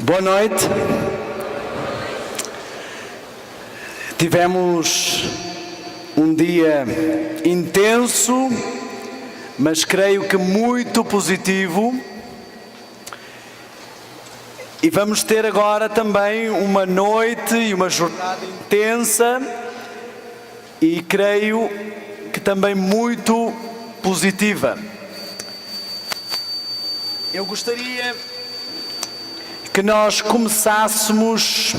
Boa noite. Tivemos um dia intenso, mas creio que muito positivo. E vamos ter agora também uma noite e uma jornada intensa e creio que também muito positiva. Eu gostaria que nós começássemos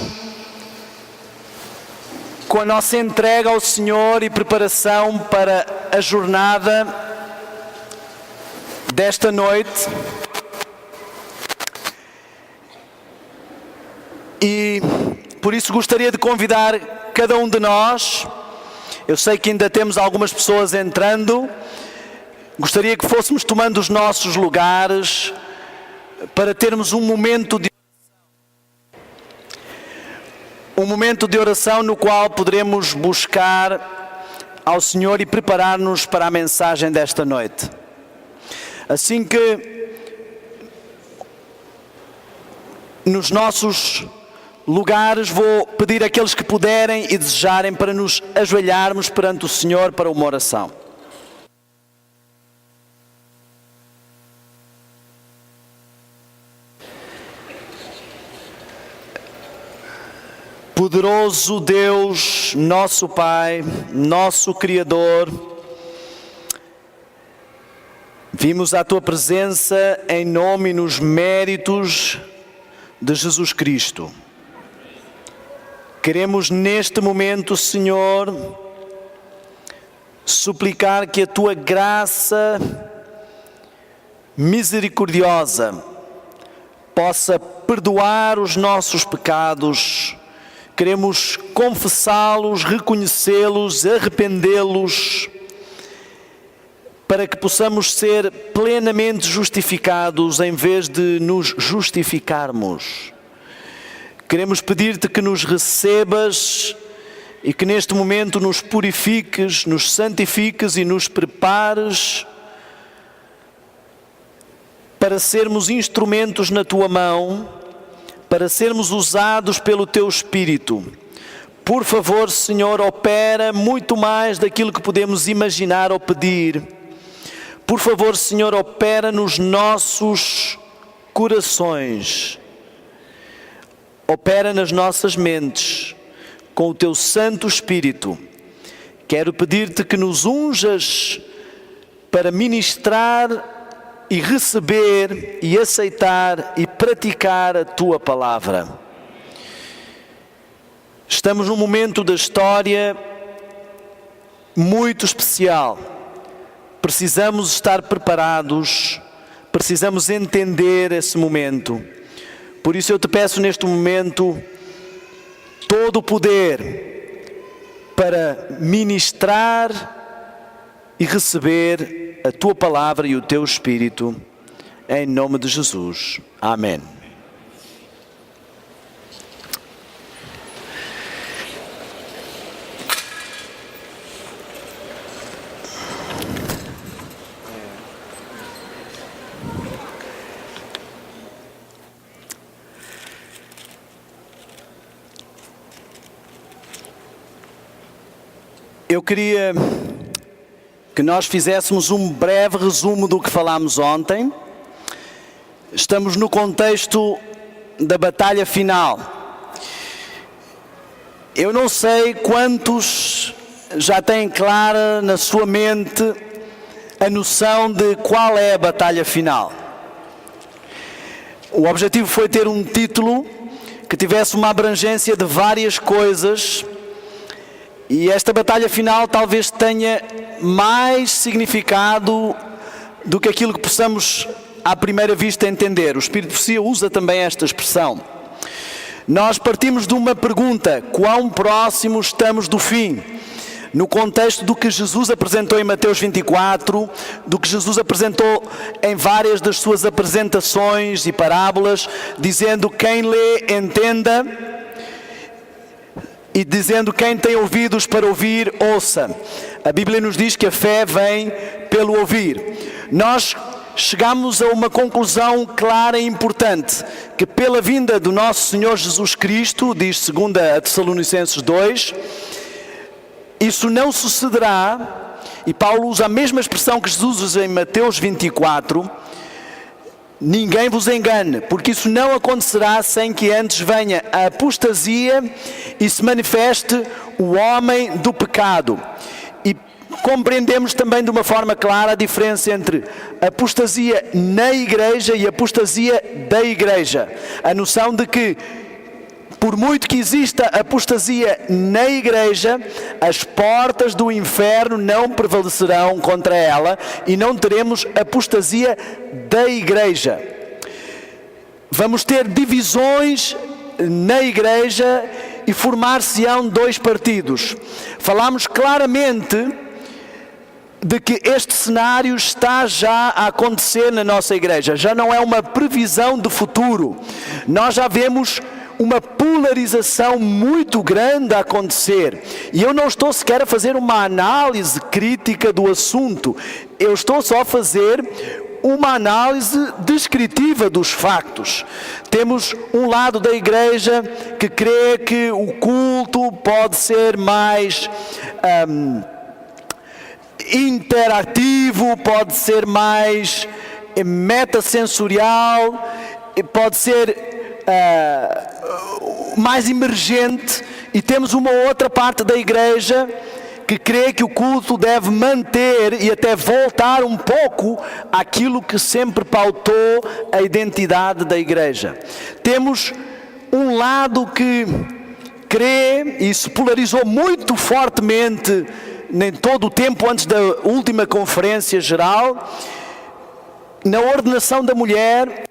com a nossa entrega ao Senhor e preparação para a jornada desta noite. E por isso gostaria de convidar cada um de nós, eu sei que ainda temos algumas pessoas entrando, gostaria que fôssemos tomando os nossos lugares para termos um momento de oração no qual poderemos buscar ao Senhor e preparar-nos para a mensagem desta noite. Assim que nos nossos lugares vou pedir àqueles que puderem e desejarem para nos ajoelharmos perante o Senhor para uma oração. Poderoso Deus, nosso Pai, nosso Criador, vimos à Tua presença em nome e nos méritos de Jesus Cristo. Queremos neste momento, Senhor, suplicar que a Tua graça misericordiosa possa perdoar os nossos pecados. Queremos confessá-los, reconhecê-los, arrependê-los, para que possamos ser plenamente justificados em vez de nos justificarmos. Queremos pedir-te que nos recebas e que neste momento nos purifiques, nos santifiques e nos prepares para sermos instrumentos na Tua mão, para sermos usados pelo Teu Espírito. Por favor, Senhor, opera muito mais daquilo que podemos imaginar ou pedir. Por favor, Senhor, opera nos nossos corações. Opera nas nossas mentes, com o Teu Santo Espírito. Quero pedir-te que nos unjas para ministrar e receber e aceitar e praticar a Tua palavra. Estamos num momento da história muito especial. Precisamos estar preparados, precisamos entender esse momento. Por isso eu te peço neste momento todo o poder para ministrar e receber a Tua palavra e o Teu Espírito, em nome de Jesus. Amém. Eu queria que nós fizéssemos um breve resumo do que falámos ontem. Estamos no contexto da batalha final. Eu não sei quantos já têm clara na sua mente a noção de qual é a batalha final. O objetivo foi ter um título que tivesse uma abrangência de várias coisas. E esta batalha final talvez tenha mais significado do que aquilo que possamos à primeira vista entender. O Espírito de Profecia usa também esta expressão. Nós partimos de uma pergunta: quão próximos estamos do fim? No contexto do que Jesus apresentou em Mateus 24, do que Jesus apresentou em várias das suas apresentações e parábolas, dizendo: quem lê, entenda. E dizendo: quem tem ouvidos para ouvir, ouça. A Bíblia nos diz que a fé vem pelo ouvir. Nós chegamos a uma conclusão clara e importante, que pela vinda do nosso Senhor Jesus Cristo, diz 2 Tessalonicenses 2, isso não sucederá, e Paulo usa a mesma expressão que Jesus usa em Mateus 24, ninguém vos engane, porque isso não acontecerá sem que antes venha a apostasia e se manifeste o homem do pecado. E compreendemos também de uma forma clara a diferença entre apostasia na igreja e apostasia da igreja. A noção de que, por muito que exista apostasia na igreja, as portas do inferno não prevalecerão contra ela e não teremos apostasia da igreja. Vamos ter divisões na igreja e formar-se-ão dois partidos. Falámos claramente de que este cenário está já a acontecer na nossa igreja. Já não é uma previsão de futuro. Nós já vemos uma polarização muito grande a acontecer. E eu não estou sequer a fazer uma análise crítica do assunto. Eu estou só a fazer uma análise descritiva dos factos. Temos um lado da igreja que crê que o culto pode ser mais interativo, pode ser mais metasensorial, pode ser mais emergente, e temos uma outra parte da igreja que crê que o culto deve manter e até voltar um pouco àquilo que sempre pautou a identidade da igreja. Temos um lado que crê, e se polarizou muito fortemente em todo o tempo antes da última conferência geral, na ordenação da mulher,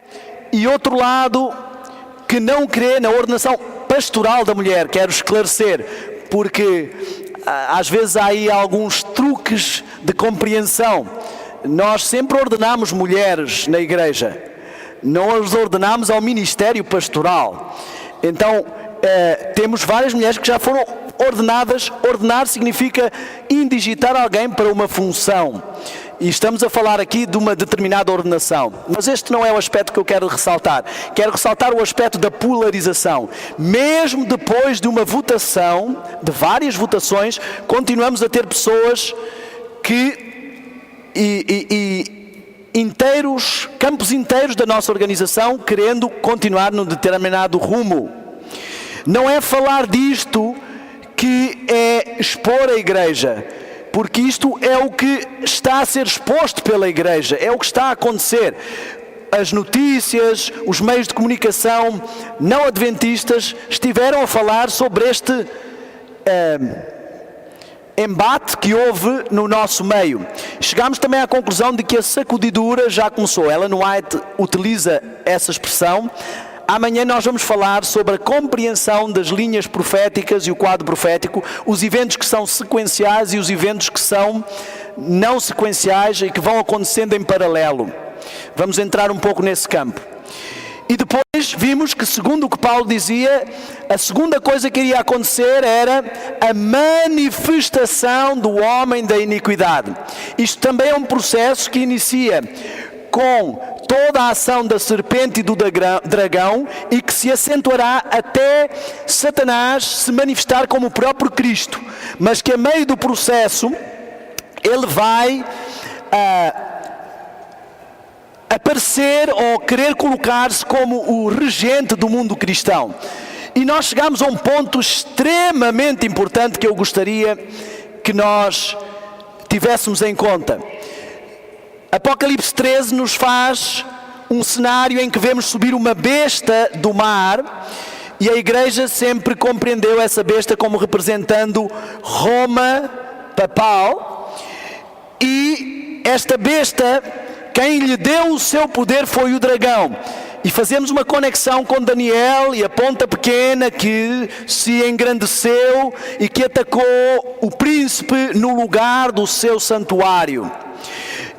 e outro lado que não crê na ordenação pastoral da mulher. Quero esclarecer, porque às vezes há aí alguns truques de compreensão. Nós sempre ordenamos mulheres na igreja, não as ordenamos ao ministério pastoral. Então, temos várias mulheres que já foram ordenadas. Ordenar significa indigitar alguém para uma função. E estamos a falar aqui de uma determinada ordenação. Mas este não é o aspecto que eu quero ressaltar. Quero ressaltar o aspecto da polarização. Mesmo depois de uma votação, de várias votações, continuamos a ter pessoas que campos inteiros da nossa organização querendo continuar num determinado rumo. Não é falar disto que é expor a igreja, porque isto é o que está a ser exposto pela igreja, é o que está a acontecer. As notícias, os meios de comunicação não adventistas estiveram a falar sobre este embate que houve no nosso meio. Chegámos também à conclusão de que a sacudidura já começou. Ellen White utiliza essa expressão. Amanhã nós vamos falar sobre a compreensão das linhas proféticas e o quadro profético, os eventos que são sequenciais e os eventos que são não sequenciais e que vão acontecendo em paralelo. Vamos entrar um pouco nesse campo. E depois vimos que, segundo o que Paulo dizia, a segunda coisa que iria acontecer era a manifestação do homem da iniquidade. Isto também é um processo que inicia com toda a ação da serpente e do dragão e que se acentuará até Satanás se manifestar como o próprio Cristo, mas que a meio do processo ele vai aparecer ou querer colocar-se como o regente do mundo cristão. E nós chegamos a um ponto extremamente importante que eu gostaria que nós tivéssemos em conta. Apocalipse 13 nos faz um cenário em que vemos subir uma besta do mar, e a igreja sempre compreendeu essa besta como representando Roma papal, e esta besta, quem lhe deu o seu poder foi o dragão. E fazemos uma conexão com Daniel e a ponta pequena que se engrandeceu e que atacou o príncipe no lugar do seu santuário.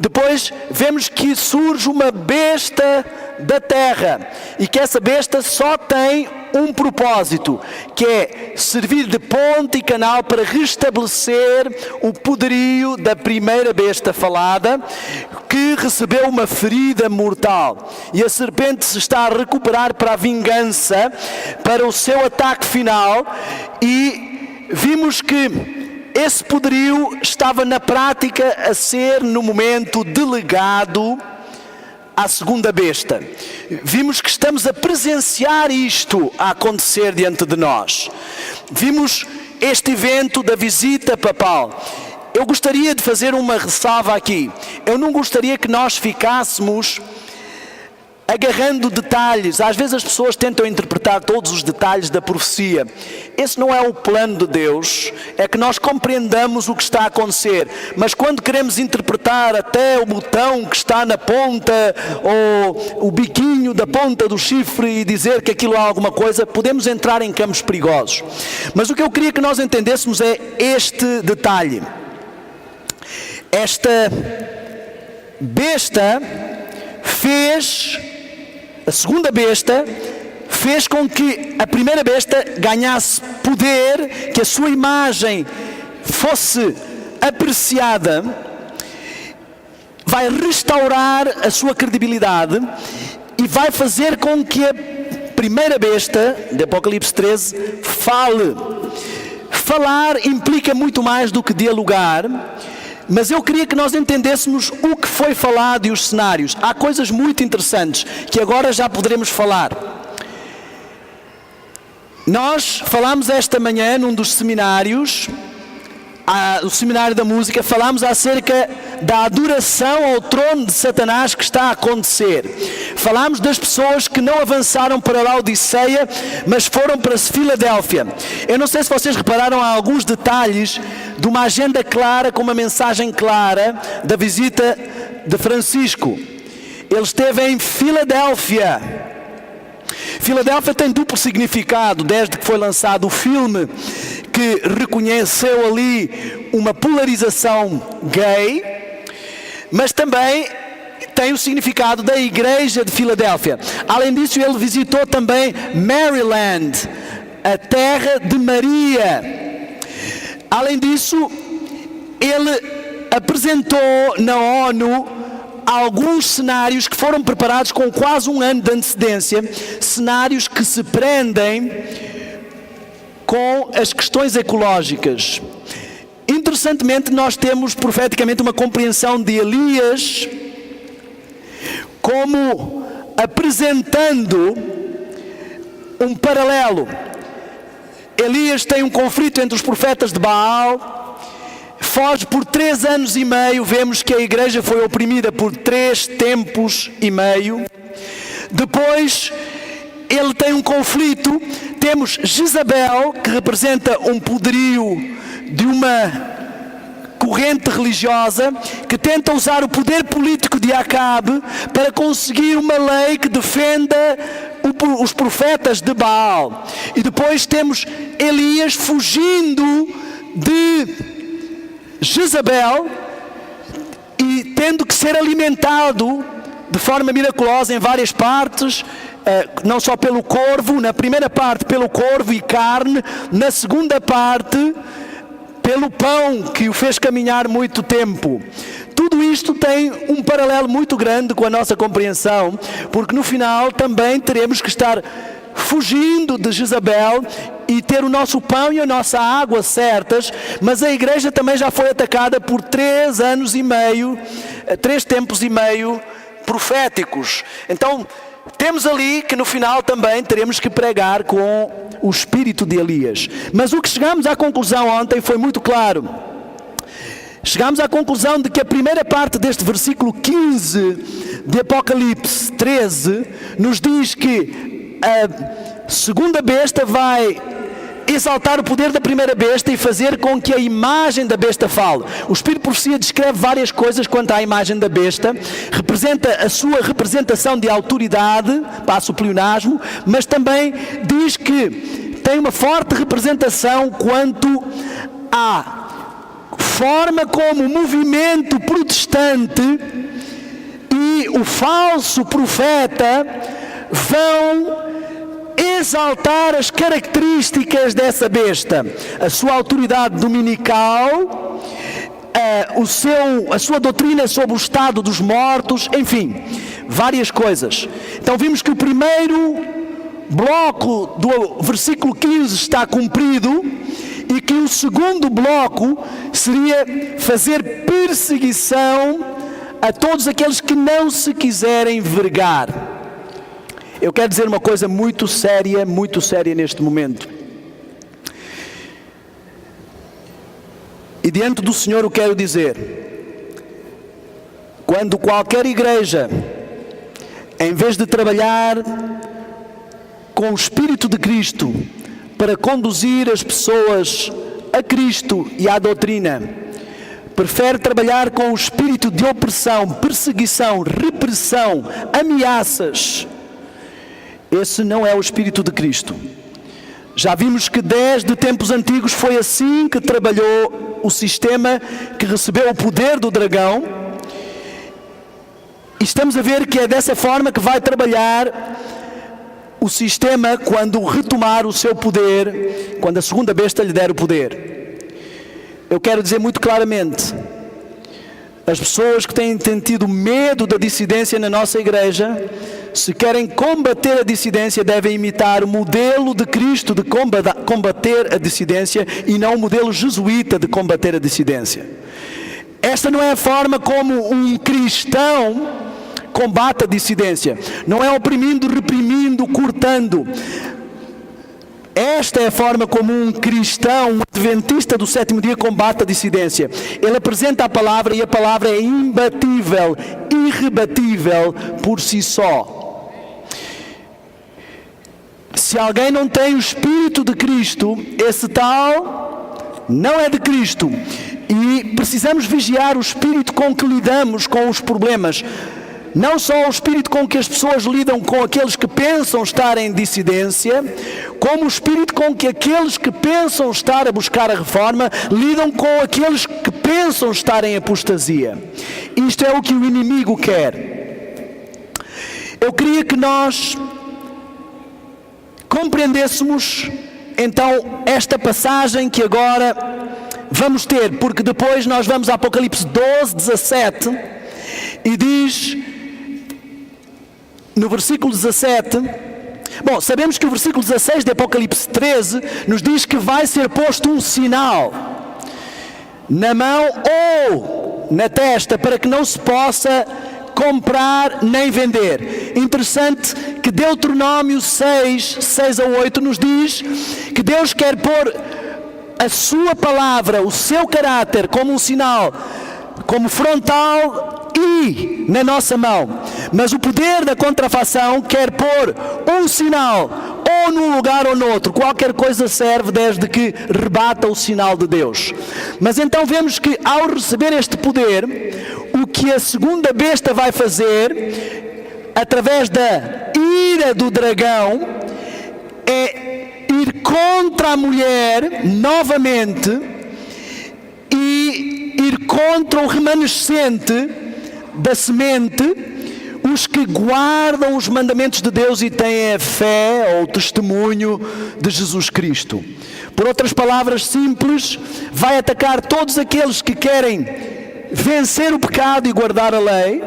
Depois vemos que surge uma besta da terra e que essa besta só tem um propósito, que é servir de ponte e canal para restabelecer o poderio da primeira besta falada, que recebeu uma ferida mortal. E a serpente se está a recuperar para a vingança, para o seu ataque final, e vimos que esse poderio estava na prática a ser, no momento, delegado à segunda besta. Vimos que estamos a presenciar isto a acontecer diante de nós. Vimos este evento da visita papal. Eu gostaria de fazer uma ressalva aqui. Eu não gostaria que nós ficássemos agarrando detalhes. Às vezes as pessoas tentam interpretar todos os detalhes da profecia. Esse não é o plano de Deus, é que nós compreendamos o que está a acontecer. Mas quando queremos interpretar até o botão que está na ponta, ou o biquinho da ponta do chifre e dizer que aquilo é alguma coisa, podemos entrar em campos perigosos. Mas o que eu queria que nós entendêssemos é este detalhe. Esta besta a segunda besta fez com que a primeira besta ganhasse poder, que a sua imagem fosse apreciada, vai restaurar a sua credibilidade e vai fazer com que a primeira besta, de Apocalipse 13, fale. Falar implica muito mais do que dialogar. Mas eu queria que nós entendêssemos o que foi falado e os cenários. Há coisas muito interessantes que agora já poderemos falar. Nós falámos esta manhã num dos seminários, o seminário da música, falámos acerca da adoração ao trono de Satanás que está a acontecer. Falámos das pessoas que não avançaram para Laodiceia, mas foram para Filadélfia. Eu não sei se vocês repararam há alguns detalhes de uma agenda clara, com uma mensagem clara da visita de Francisco. Ele esteve em Filadélfia. Filadélfia tem duplo significado, desde que foi lançado o filme, que reconheceu ali uma polarização gay, mas também tem o significado da igreja de Filadélfia. Além disso, ele visitou também Maryland, a terra de Maria. Além disso, ele apresentou na ONU alguns cenários que foram preparados com quase um ano de antecedência, cenários que se prendem com as questões ecológicas. Interessantemente, nós temos profeticamente uma compreensão de Elias como apresentando um paralelo. Elias tem um conflito entre os profetas de Baal, foge por 3 anos e meio, vemos que a igreja foi oprimida por 3 tempos e meio. Depois ele tem um conflito, temos Jezabel, que representa um poderio de uma corrente religiosa, que tenta usar o poder político de Acabe para conseguir uma lei que defenda os profetas de Baal. E depois temos Elias fugindo de Jezabel e tendo que ser alimentado de forma miraculosa em várias partes, não só pelo corvo, na primeira parte pelo corvo e carne, na segunda parte pelo pão que o fez caminhar muito tempo. Tudo isto tem um paralelo muito grande com a nossa compreensão, porque no final também teremos que estar fugindo de Jezabel e ter o nosso pão e a nossa água certas, mas a igreja também já foi atacada por 3 anos e meio, 3 tempos e meio proféticos. Então, temos ali que no final também teremos que pregar com o espírito de Elias. Mas o que chegamos à conclusão ontem foi muito claro. Chegamos à conclusão de que a primeira parte deste versículo 15 de Apocalipse 13 nos diz que a segunda besta vai exaltar o poder da primeira besta e fazer com que a imagem da besta fale. O Espírito de Profecia descreve várias coisas quanto à imagem da besta, representa a sua representação de autoridade, passa o pleonasmo, mas também diz que tem uma forte representação quanto à forma como o movimento protestante e o falso profeta vão exaltar as características dessa besta, a sua autoridade dominical, a sua doutrina sobre o estado dos mortos, enfim, várias coisas. Então vimos que o primeiro bloco do versículo 15 está cumprido e que o segundo bloco seria fazer perseguição a todos aqueles que não se quiserem vergar. Eu quero dizer uma coisa muito séria neste momento. E diante do Senhor eu quero dizer, quando qualquer igreja, em vez de trabalhar com o Espírito de Cristo para conduzir as pessoas a Cristo e à doutrina, prefere trabalhar com o espírito de opressão, perseguição, repressão, ameaças, esse não é o Espírito de Cristo. Já vimos que desde tempos antigos foi assim que trabalhou o sistema que recebeu o poder do dragão, e estamos a ver que é dessa forma que vai trabalhar o sistema quando retomar o seu poder, quando a segunda besta lhe der o poder. Eu quero dizer muito claramente, as pessoas que têm tido medo da dissidência na nossa igreja, se querem combater a dissidência, devem imitar o modelo de Cristo de combater a dissidência e não o modelo jesuíta de combater a dissidência. Esta não é a forma como um cristão combate a dissidência. Não é oprimindo, reprimindo, cortando. Esta é a forma como um cristão, um adventista do sétimo dia combate a dissidência. Ele apresenta a palavra e a palavra é imbatível, irrebatível por si só. Se alguém não tem o Espírito de Cristo, esse tal não é de Cristo. E precisamos vigiar o espírito com que lidamos com os problemas. Não só o espírito com que as pessoas lidam com aqueles que pensam estar em dissidência, como o espírito com que aqueles que pensam estar a buscar a reforma lidam com aqueles que pensam estar em apostasia. Isto é o que o inimigo quer. Eu queria que nós compreendêssemos então esta passagem que agora vamos ter, porque depois nós vamos a Apocalipse 12, 17 e diz no versículo 17, bom, sabemos que o versículo 16 de Apocalipse 13 nos diz que vai ser posto um sinal na mão ou na testa para que não se possa comprar nem vender. Interessante que Deuteronômio 6 a 8 nos diz que Deus quer pôr a sua palavra, o seu caráter como um sinal, como frontal e na nossa mão. Mas o poder da contrafação quer pôr um sinal ou num lugar ou noutro. Qualquer coisa serve desde que rebata o sinal de Deus. Mas então vemos que ao receber este poder, o que a segunda besta vai fazer, através da ira do dragão, é ir contra a mulher novamente e ir contra o remanescente da semente, os que guardam os mandamentos de Deus e têm a fé ou o testemunho de Jesus Cristo. Por outras palavras simples, vai atacar todos aqueles que querem vencer o pecado e guardar a lei,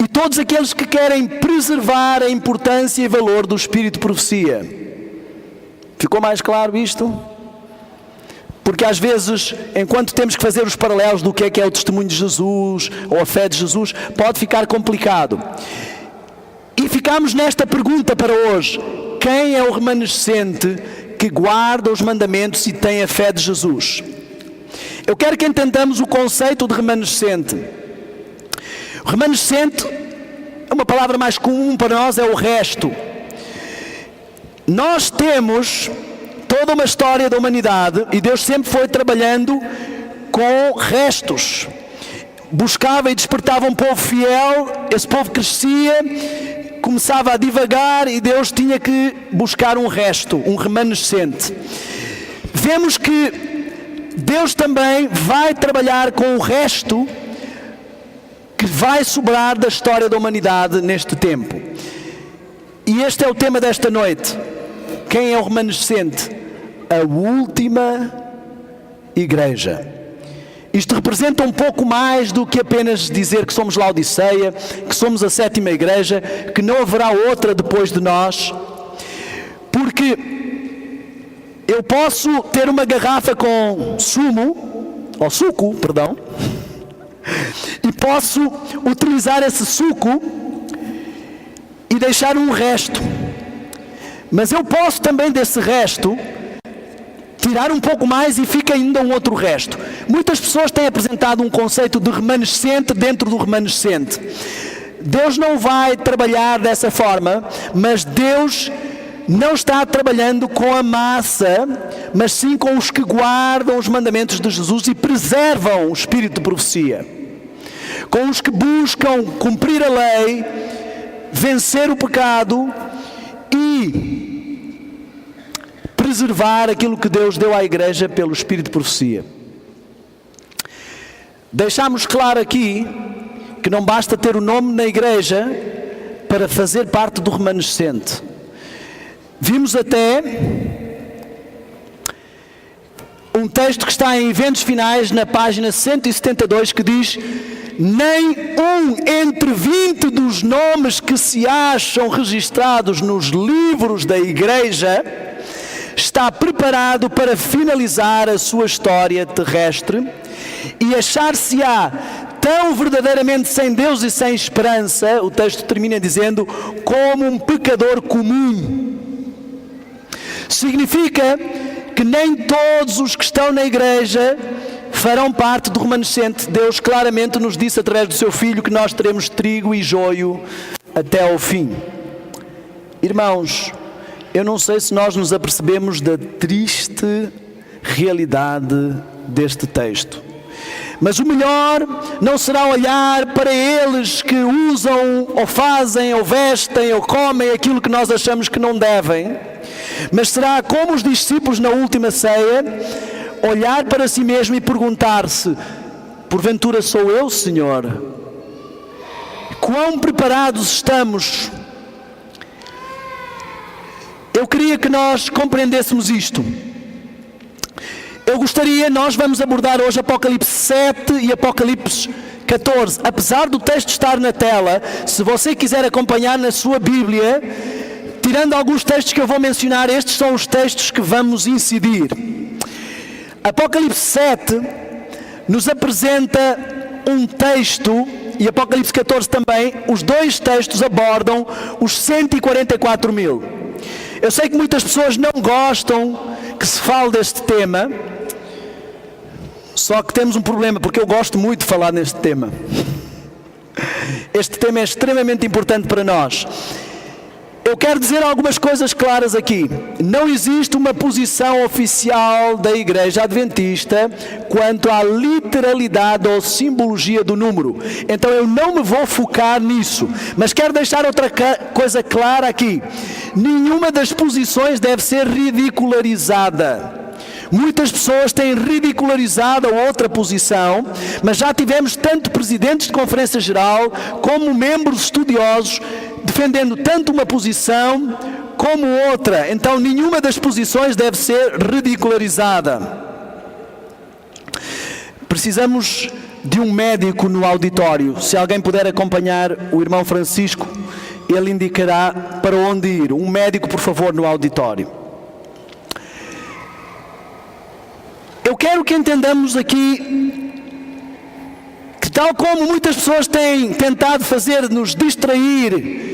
e todos aqueles que querem preservar a importância e valor do Espírito de profecia. Ficou mais claro isto? Porque às vezes, enquanto temos que fazer os paralelos do que é o testemunho de Jesus ou a fé de Jesus, pode ficar complicado. E ficamos nesta pergunta para hoje: quem é o remanescente que guarda os mandamentos e tem a fé de Jesus? Eu quero que entendamos o conceito de remanescente. O remanescente, uma palavra mais comum para nós, é o resto. Nós temos toda uma história da humanidade e Deus sempre foi trabalhando com restos. Buscava e despertava um povo fiel, esse povo crescia, começava a divagar e Deus tinha que buscar um resto, um remanescente. Vemos que Deus também vai trabalhar com o resto que vai sobrar da história da humanidade neste tempo. E este é o tema desta noite. Quem é o remanescente? A última igreja. Isto representa um pouco mais do que apenas dizer que somos Laodiceia, que somos a sétima igreja, que não haverá outra depois de nós. Porque eu posso ter uma garrafa com suco, e posso utilizar esse suco e deixar um resto. Mas eu posso também desse resto tirar um pouco mais e fica ainda um outro resto. Muitas pessoas têm apresentado um conceito de remanescente dentro do remanescente. Deus não vai trabalhar dessa forma, mas Deus não está trabalhando com a massa, mas sim com os que guardam os mandamentos de Jesus e preservam o espírito de profecia. Com os que buscam cumprir a lei, vencer o pecado e preservar aquilo que Deus deu à igreja pelo espírito de profecia. Deixamos claro aqui que não basta ter o nome na igreja para fazer parte do remanescente. Vimos até um texto que está em Eventos Finais, na página 172, que diz: nem um entre 20 dos nomes que se acham registrados nos livros da igreja está preparado para finalizar a sua história terrestre e achar-se-á tão verdadeiramente sem Deus e sem esperança, o texto termina dizendo, como um pecador comum. Significa que nem todos os que estão na igreja farão parte do remanescente. Deus claramente nos disse através do seu Filho que nós teremos trigo e joio até ao fim. Irmãos, eu não sei se nós nos apercebemos da triste realidade deste texto. Mas o melhor não será olhar para eles que usam, ou fazem, ou vestem, ou comem aquilo que nós achamos que não devem, mas será como os discípulos na última ceia, olhar para si mesmo e perguntar-se: porventura sou eu, Senhor? Quão preparados estamos? Eu queria que nós compreendêssemos isto. Nós vamos abordar hoje Apocalipse 7 e Apocalipse 14. Apesar do texto estar na tela, se você quiser acompanhar na sua Bíblia, tirando alguns textos que eu vou mencionar, estes são os textos que vamos incidir. Apocalipse 7 nos apresenta um texto, e Apocalipse 14 também, os dois textos abordam os 144 mil. Eu sei que muitas pessoas não gostam que se fale deste tema, só que temos um problema, porque eu gosto muito de falar neste tema. Este tema é extremamente importante para nós. Eu quero dizer algumas coisas claras aqui. Não existe uma posição oficial da Igreja Adventista quanto à literalidade ou simbologia do número. Então eu não me vou focar nisso. Mas quero deixar outra coisa clara aqui. Nenhuma das posições deve ser ridicularizada. Muitas pessoas têm ridicularizado a outra posição, mas já tivemos tanto presidentes de conferência geral como membros estudiosos defendendo tanto uma posição como outra. Então nenhuma das posições deve ser ridicularizada. Precisamos de um médico no auditório. Se alguém puder acompanhar o irmão Francisco, ele indicará para onde ir. Um médico, por favor, no auditório. Eu quero que entendamos aqui que, tal como muitas pessoas têm tentado fazer-nos distrair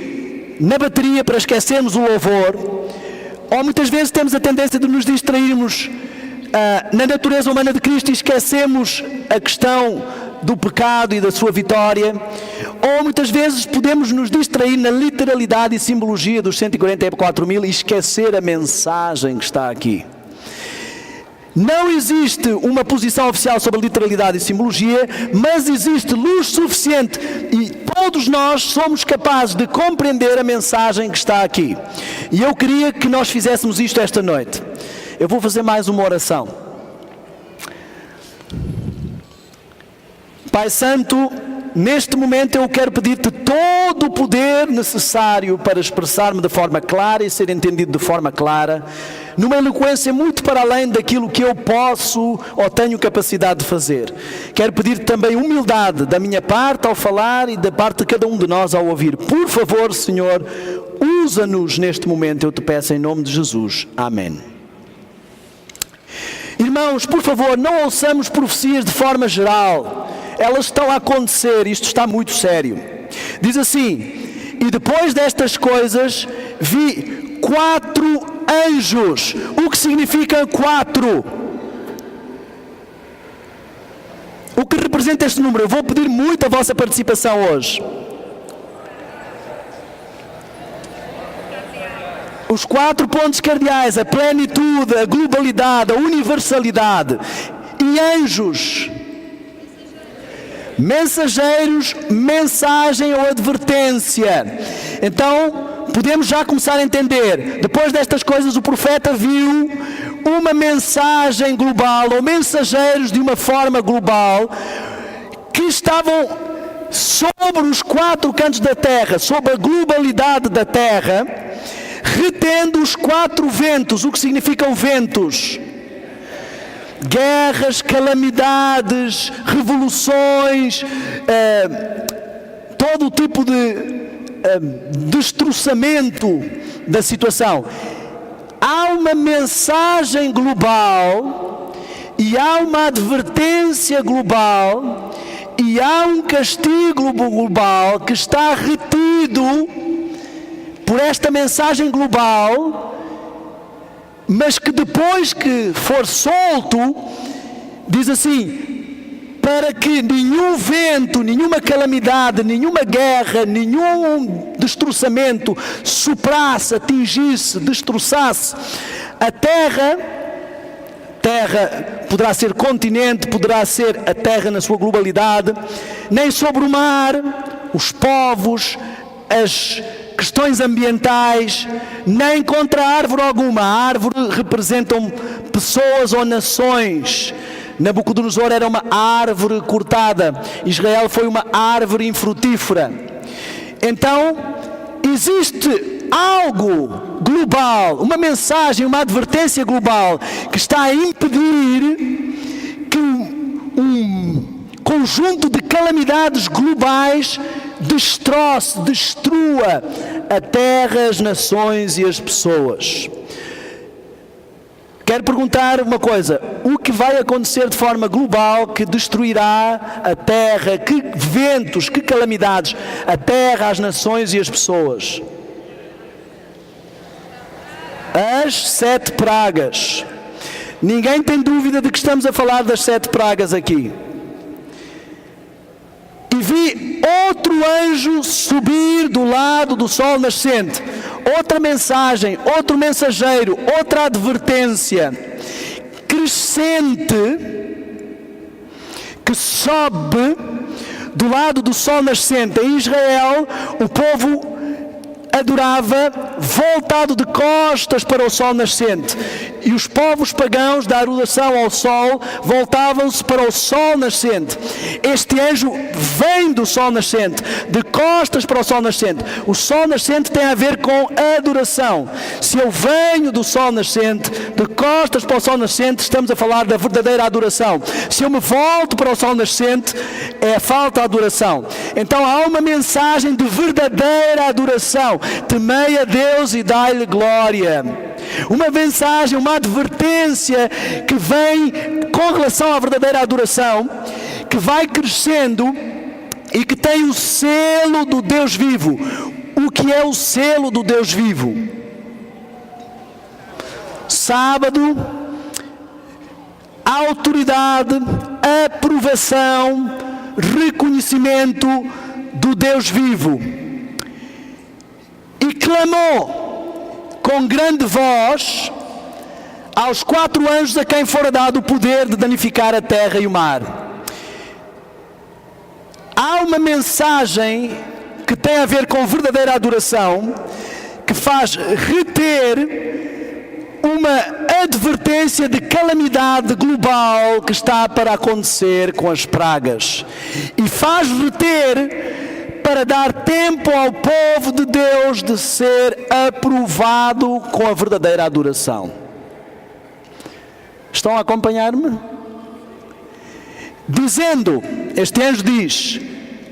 na bateria para esquecermos o louvor, ou muitas vezes temos a tendência de nos distrairmos na natureza humana de Cristo e esquecemos a questão do pecado e da sua vitória, ou muitas vezes podemos nos distrair na literalidade e simbologia dos 144 mil e esquecer a mensagem que está aqui. Não existe uma posição oficial sobre literalidade e simbologia, mas existe luz suficiente e todos nós somos capazes de compreender a mensagem que está aqui. E eu queria que nós fizéssemos isto esta noite. Eu vou fazer mais uma oração. Pai Santo, neste momento eu quero pedir-te todo o poder necessário para expressar-me de forma clara e ser entendido de forma clara, numa eloquência muito para além daquilo que eu posso ou tenho capacidade de fazer. Quero pedir-te também humildade da minha parte ao falar e da parte de cada um de nós ao ouvir. Por favor, Senhor, usa-nos neste momento, eu te peço em nome de Jesus. Amém. Irmãos, por favor, não ouçamos profecias de forma geral. Elas estão a acontecer, isto está muito sério. Diz assim: e depois destas coisas vi 4 anjos. O que significa 4? O que representa este número? Eu vou pedir muito a vossa participação hoje. Os 4 pontos cardeais: a plenitude, a globalidade, a universalidade. E anjos, mensageiros, mensagem ou advertência. Então, podemos já começar a entender. Depois destas coisas, o profeta viu uma mensagem global, ou mensageiros de uma forma global, que estavam sobre os 4 cantos da terra, sobre a globalidade da terra, retendo os 4 ventos. O que significam ventos? Guerras, calamidades, revoluções, todo o tipo de destroçamento da situação. Há uma mensagem global e há uma advertência global e há um castigo global que está retido por esta mensagem global, mas que depois que for solto, diz assim: para que nenhum vento, nenhuma calamidade, nenhuma guerra, nenhum destroçamento soprasse, atingisse, destroçasse a terra. Terra poderá ser continente, poderá ser a terra na sua globalidade, nem sobre o mar, os povos, as questões ambientais, nem contra árvore alguma. A árvore representam pessoas ou nações. Nabucodonosor era uma árvore cortada, Israel foi uma árvore infrutífera. Então, existe algo global, uma mensagem, uma advertência global que está a impedir que um conjunto de calamidades globais destroce, destrua a terra, as nações e as pessoas. Quero perguntar uma coisa: o que vai acontecer de forma global que destruirá a terra? Que ventos, que calamidades? A terra, as nações e as pessoas. As 7 pragas. Ninguém tem dúvida de que estamos a falar das 7 pragas aqui. E vi outro anjo subir do lado do sol nascente. Outra mensagem, outro mensageiro, outra advertência crescente que sobe do lado do sol nascente. Em Israel, o povo adorava voltado de costas para o sol nascente, e os povos pagãos da adoração ao sol voltavam-se para o sol nascente. Este anjo vem do sol nascente, de costas para o sol nascente. O sol nascente tem a ver com adoração. Se eu venho do sol nascente, de costas para o sol nascente, estamos a falar da verdadeira adoração. Se eu me volto para o sol nascente, é falta de adoração. Então há uma mensagem de verdadeira adoração. Temei a Deus e dai-lhe glória. Uma mensagem, uma advertência que vem com relação à verdadeira adoração, que vai crescendo e que tem o selo do Deus vivo. O que é o selo do Deus vivo? Sábado, autoridade, aprovação, reconhecimento do Deus vivo. E clamou com grande voz aos 4 anjos a quem fora dado o poder de danificar a terra e o mar. Há uma mensagem que tem a ver com verdadeira adoração, que faz reter uma advertência de calamidade global que está para acontecer com as pragas. E faz reter para dar tempo ao povo de Deus de ser aprovado com a verdadeira adoração. Estão a acompanhar-me? Dizendo, este anjo diz,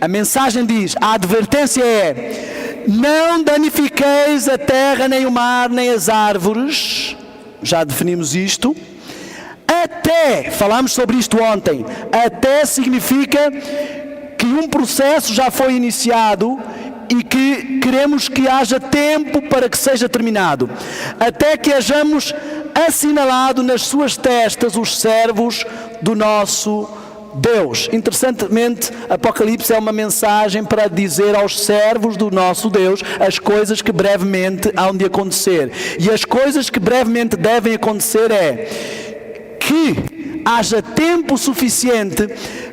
a mensagem diz, a advertência é: não danifiqueis a terra, nem o mar, nem as árvores. Já definimos isto. Até, falámos sobre isto ontem, até significa que um processo já foi iniciado e que queremos que haja tempo para que seja terminado. Até que hajamos assinalado nas suas testas os servos do nosso Deus. Interessantemente, Apocalipse é uma mensagem para dizer aos servos do nosso Deus as coisas que brevemente hão de acontecer. E as coisas que brevemente devem acontecer é que haja tempo suficiente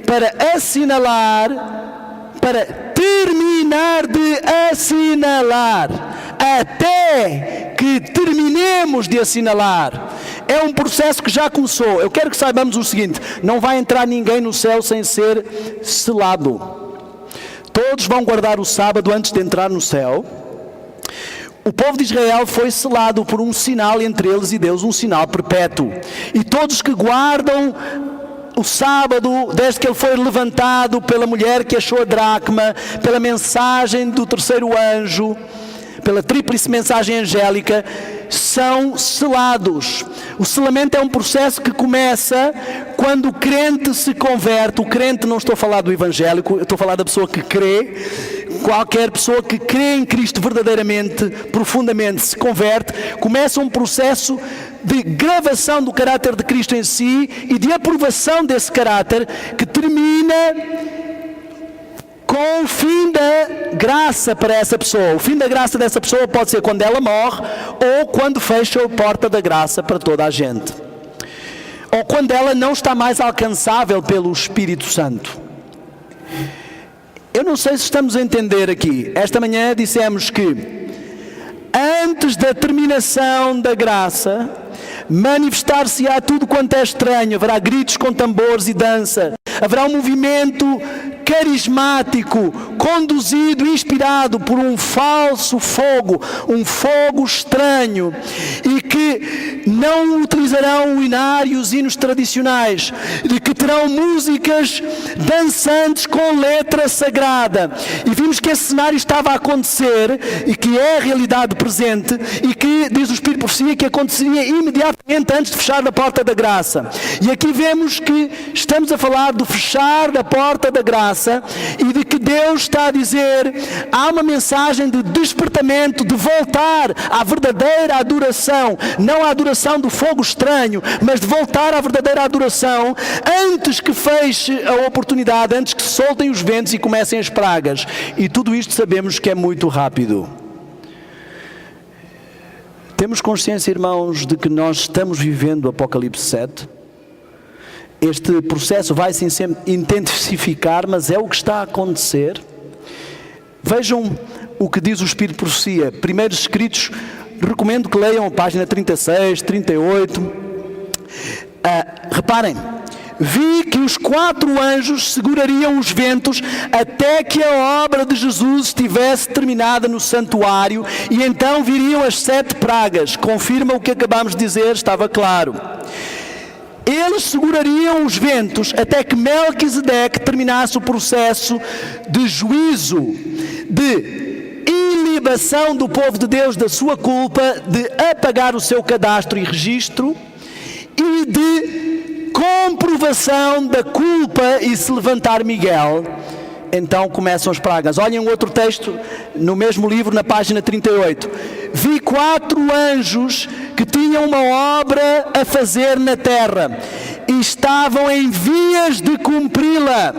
para assinalar, para terminar de assinalar, até que terminemos de assinalar. É um processo que já começou. Eu quero que saibamos o seguinte: não vai entrar ninguém no céu sem ser selado. Todos vão guardar o sábado antes de entrar no céu. O povo de Israel foi selado por um sinal entre eles e Deus, um sinal perpétuo. E todos que guardam o sábado, desde que ele foi levantado pela mulher que achou a dracma, pela mensagem do terceiro anjo, pela tríplice mensagem angélica, são selados. O selamento é um processo que começa quando o crente se converte. O crente, não estou a falar do evangélico, eu estou a falar da pessoa que crê. Qualquer pessoa que crê em Cristo verdadeiramente, profundamente, se converte. Começa um processo de gravação do caráter de Cristo em si e de aprovação desse caráter, que termina com o fim da graça para essa pessoa. O fim da graça dessa pessoa pode ser quando ela morre, ou quando fecha a porta da graça para toda a gente, ou quando ela não está mais alcançável pelo Espírito Santo. Eu não sei se estamos a entender aqui. Esta manhã dissemos que antes da terminação da graça, manifestar-se-á tudo quanto é estranho. Haverá gritos com tambores e dança. Haverá um movimento carismático, conduzido, inspirado por um falso fogo, um fogo estranho, e que não utilizarão hinários, hinos tradicionais, de que terão músicas dançantes com letra sagrada. E vimos que esse cenário estava a acontecer, e que é a realidade presente, e que, diz o Espírito de Profecia, que aconteceria imediatamente antes de fechar a porta da graça. E aqui vemos que estamos a falar do fechar da porta da graça, e de que Deus está a dizer, há uma mensagem de despertamento, de voltar à verdadeira adoração, não à adoração do fogo estranho, mas de voltar à verdadeira adoração, antes que feche a oportunidade, antes que soltem os ventos e comecem as pragas. E tudo isto sabemos que é muito rápido. Temos consciência, irmãos, de que nós estamos vivendo o Apocalipse 7? Este processo vai se intensificar, mas é o que está a acontecer. Vejam o que diz o Espírito de Profecia. Primeiros escritos, recomendo que leiam a página 36, 38. Reparem, vi que os 4 anjos segurariam os ventos até que a obra de Jesus estivesse terminada no santuário, e então viriam as 7 pragas. Confirma o que acabamos de dizer, estava claro. Eles segurariam os ventos até que Melquisedeque terminasse o processo de juízo, de ilibação do povo de Deus da sua culpa, de apagar o seu cadastro e registro, e de comprovação da culpa, e se levantar Miguel, então começam as pragas. Olhem um outro texto no mesmo livro, na página 38. Vi 4 anjos que tinham uma obra a fazer na terra e estavam em vias de cumpri-la.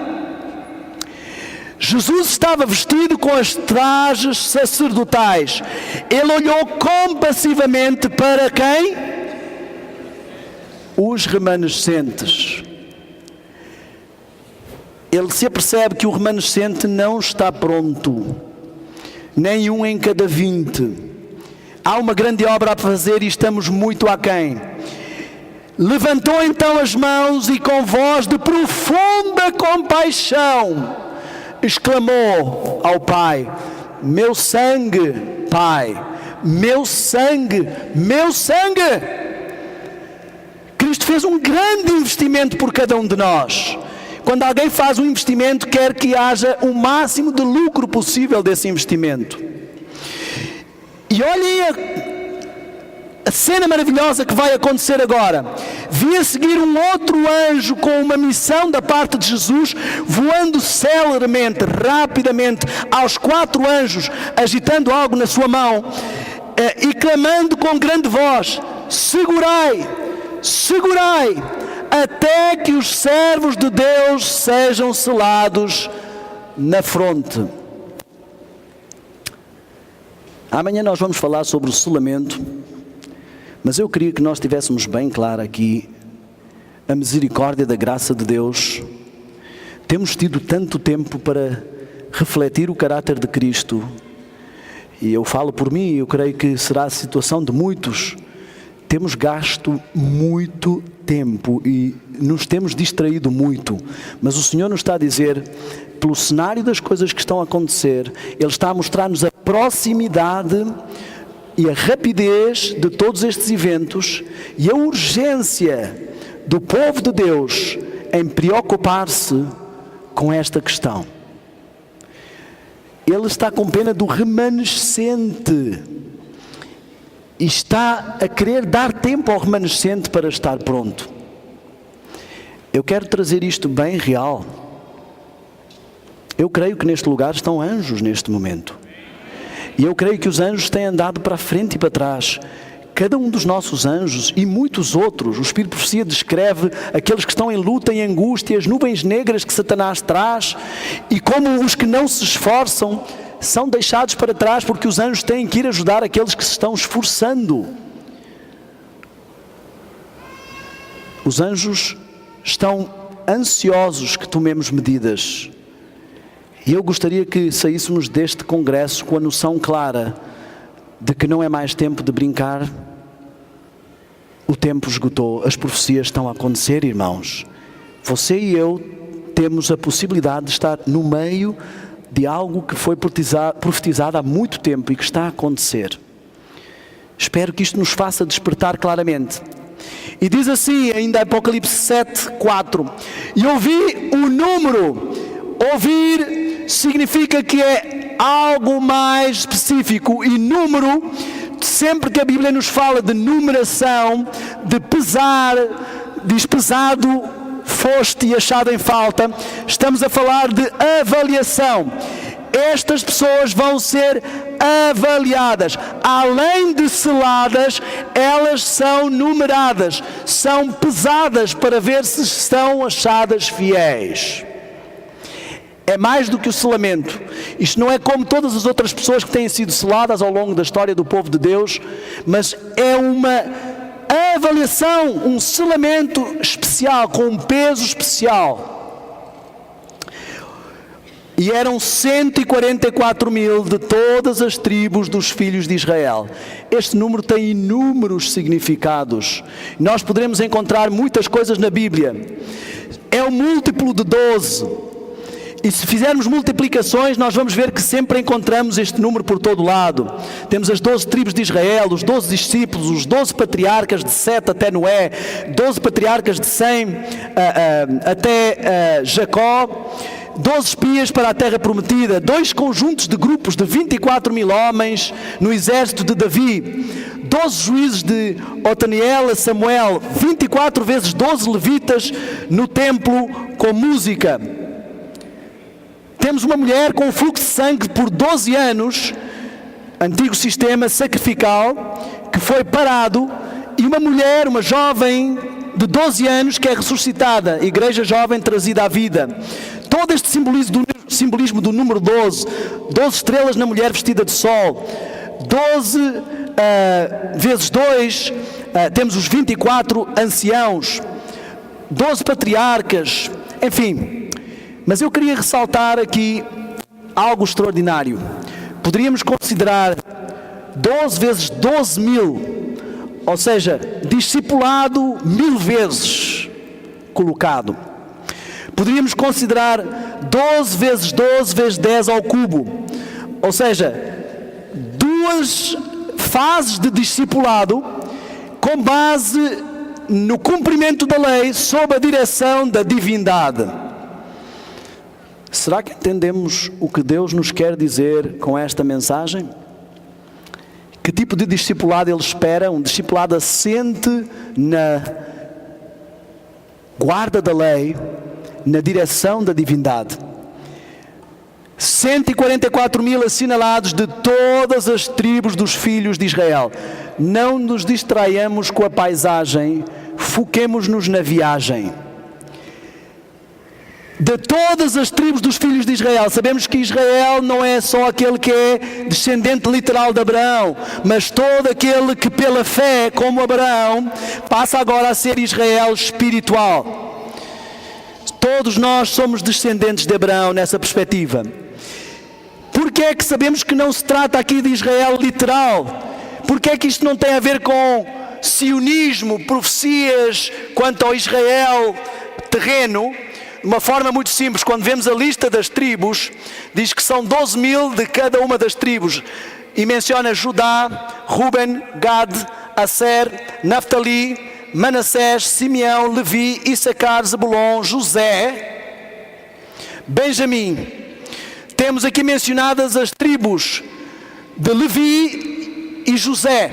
Jesus estava vestido com as trajes sacerdotais. Ele olhou compassivamente para quem? Os remanescentes. Ele se apercebe que o remanescente não está pronto, nem um em cada 20. Há uma grande obra a fazer e estamos muito aquém. Levantou então as mãos e com voz de profunda compaixão exclamou ao Pai: meu sangue, Pai, meu sangue, meu sangue. Cristo fez um grande investimento por cada um de nós. Quando alguém faz um investimento, quer que haja o máximo de lucro possível desse investimento. E olhem a cena maravilhosa que vai acontecer agora. Vi a seguir um outro anjo com uma missão da parte de Jesus, voando celeremente, rapidamente, aos 4 anjos, agitando algo na sua mão, e clamando com grande voz: segurai, segurai, até que os servos de Deus sejam selados na fronte. Amanhã nós vamos falar sobre o selamento, mas eu queria que nós tivéssemos bem claro aqui a misericórdia da graça de Deus. Temos tido tanto tempo para refletir o caráter de Cristo, e eu falo por mim, eu creio que será a situação de muitos. Temos gasto muito tempo e nos temos distraído muito, mas o Senhor nos está a dizer, pelo cenário das coisas que estão a acontecer, Ele está a mostrar-nos a proximidade e a rapidez de todos estes eventos e a urgência do povo de Deus em preocupar-se com esta questão. Ele está com pena do remanescente e está a querer dar tempo ao remanescente para estar pronto. Eu quero trazer isto bem real. Eu creio que neste lugar estão anjos neste momento. E eu creio que os anjos têm andado para a frente e para trás. Cada um dos nossos anjos e muitos outros. O Espírito de Profecia descreve aqueles que estão em luta e angústia, as nuvens negras que Satanás traz, e como os que não se esforçam são deixados para trás, porque os anjos têm que ir ajudar aqueles que se estão esforçando. Os anjos estão ansiosos que tomemos medidas. E eu gostaria que saíssemos deste congresso com a noção clara de que não é mais tempo de brincar. O tempo esgotou, as profecias estão a acontecer, irmãos. Você e eu temos a possibilidade de estar no meio de algo que foi profetizado há muito tempo e que está a acontecer. Espero que isto nos faça despertar claramente. E diz assim, ainda Apocalipse 7:4: e ouvi o número. Ouvir significa que é algo mais específico, e número, sempre que a Bíblia nos fala de numeração, de pesar, diz pesado, foste e achado em falta, estamos a falar de avaliação. Estas pessoas vão ser avaliadas. Além de seladas, elas são numeradas, são pesadas para ver se estão achadas fiéis. É mais do que o selamento. Isto não é como todas as outras pessoas que têm sido seladas ao longo da história do povo de Deus, mas é uma avaliação, um selamento especial, com um peso especial. E eram 144.000 de todas as tribos dos filhos de Israel. Este número tem inúmeros significados. Nós poderemos encontrar muitas coisas na Bíblia. É o múltiplo de 12. E se fizermos multiplicações, nós vamos ver que sempre encontramos este número por todo lado. Temos as 12 tribos de Israel, os 12 discípulos, os 12 patriarcas de Sete até Noé, 12 patriarcas de Sem até Jacó, 12 espias para a terra prometida, 2 conjuntos de grupos de 24.000 homens no exército de Davi, 12 juízes de Otaniel a Samuel, 24 vezes 12 levitas no templo com música. Temos uma mulher com fluxo de sangue por 12 anos, antigo sistema sacrificial, que foi parado, e uma mulher, uma jovem de 12 anos que é ressuscitada, igreja jovem trazida à vida. Todo este simbolismo do número 12, 12 estrelas na mulher vestida de sol, 12 vezes 2, temos os 24 anciãos, 12 patriarcas, enfim. Mas eu queria ressaltar aqui algo extraordinário. Poderíamos considerar 12 vezes 12 mil, ou seja, discipulado 1000 vezes colocado. Poderíamos considerar 12 vezes 12 vezes 10 ao cubo, ou seja, 2 fases de discipulado com base no cumprimento da lei sob a direção da divindade. Será que entendemos o que Deus nos quer dizer com esta mensagem? Que tipo de discipulado Ele espera? Um discipulado assente na guarda da lei, na direção da divindade. 144 mil assinalados de todas as tribos dos filhos de Israel. Não nos distraiamos com a paisagem, foquemos-nos na viagem. De todas as tribos dos filhos de Israel, sabemos que Israel não é só aquele que é descendente literal de Abraão, mas todo aquele que pela fé, como Abraão, passa agora a ser Israel espiritual. Todos nós somos descendentes de Abraão nessa perspectiva. Porque é que sabemos que não se trata aqui de Israel literal? Porque é que isto não tem a ver com sionismo, profecias quanto ao Israel terreno? De uma forma muito simples, quando vemos a lista das tribos, diz que são 12 mil de cada uma das tribos, e menciona Judá, Ruben, Gad, Aser, Naftali, Manassés, Simeão, Levi, Issacar, Zebulon, José, Benjamim. Temos aqui mencionadas as tribos de Levi e José.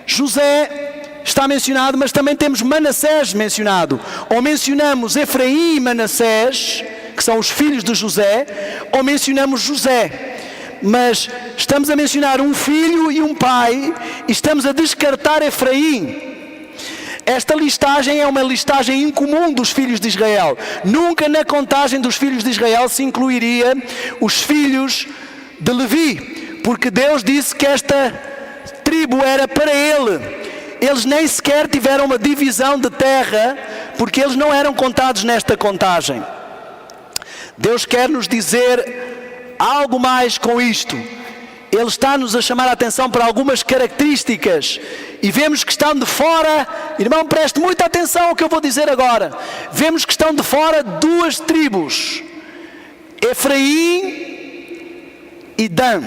José está mencionado, mas também temos Manassés mencionado. Ou mencionamos Efraim e Manassés, que são os filhos de José, ou mencionamos José. Mas estamos a mencionar um filho e um pai, e estamos a descartar Efraim. Esta listagem é uma listagem incomum dos filhos de Israel. Nunca na contagem dos filhos de Israel se incluiria os filhos de Levi, porque Deus disse que esta tribo era para ele. Eles nem sequer tiveram uma divisão de terra, porque eles não eram contados nesta contagem. Deus quer nos dizer algo mais com isto. Ele está-nos a chamar a atenção para algumas características, e vemos que estão de fora, irmão, preste muita atenção ao que eu vou dizer agora. Vemos que estão de fora 2 tribos, Efraim e Dan.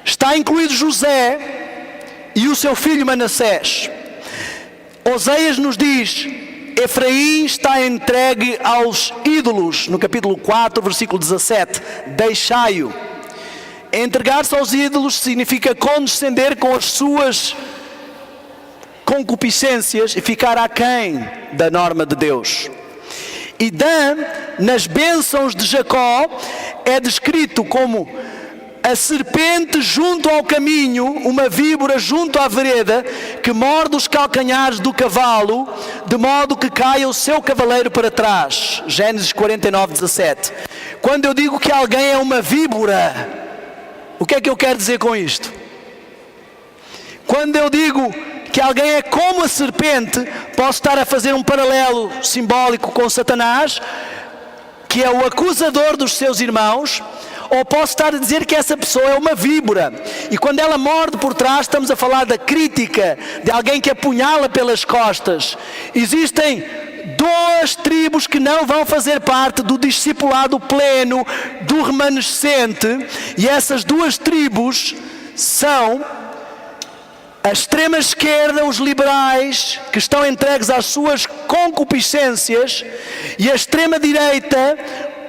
Está incluído José e o seu filho Manassés. Oseias nos diz: Efraim está entregue aos ídolos, no capítulo 4, versículo 17. Deixai-o. Entregar-se aos ídolos significa condescender com as suas concupiscências e ficar aquém da norma de Deus. E Dan, nas bênçãos de Jacó, é descrito como a serpente junto ao caminho, uma víbora junto à vereda, que morde os calcanhares do cavalo, de modo que caia o seu cavaleiro para trás. Gênesis 49, 17. Quando eu digo que alguém é uma víbora, o que é que eu quero dizer com isto? Quando eu digo que alguém é como a serpente, posso estar a fazer um paralelo simbólico com Satanás, que é o acusador dos seus irmãos, ou posso estar a dizer que essa pessoa é uma víbora, e quando ela morde por trás, estamos a falar da crítica, de alguém que apunhala pelas costas. Existem 2 tribos que não vão fazer parte do discipulado pleno, do remanescente, e essas 2 tribos são a extrema esquerda, os liberais, que estão entregues às suas concupiscências, e a extrema direita,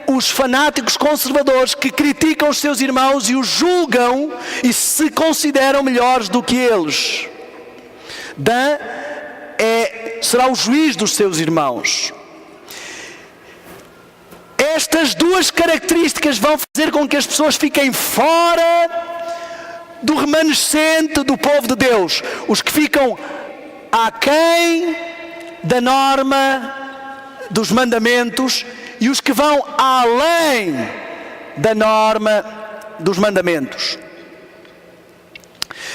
os fanáticos conservadores que criticam os seus irmãos e os julgam e se consideram melhores do que eles. Dan será o juiz dos seus irmãos. Estas 2 características vão fazer com que as pessoas fiquem fora do remanescente do povo de Deus. Os que ficam aquém da norma dos mandamentos, e os que vão além da norma dos mandamentos.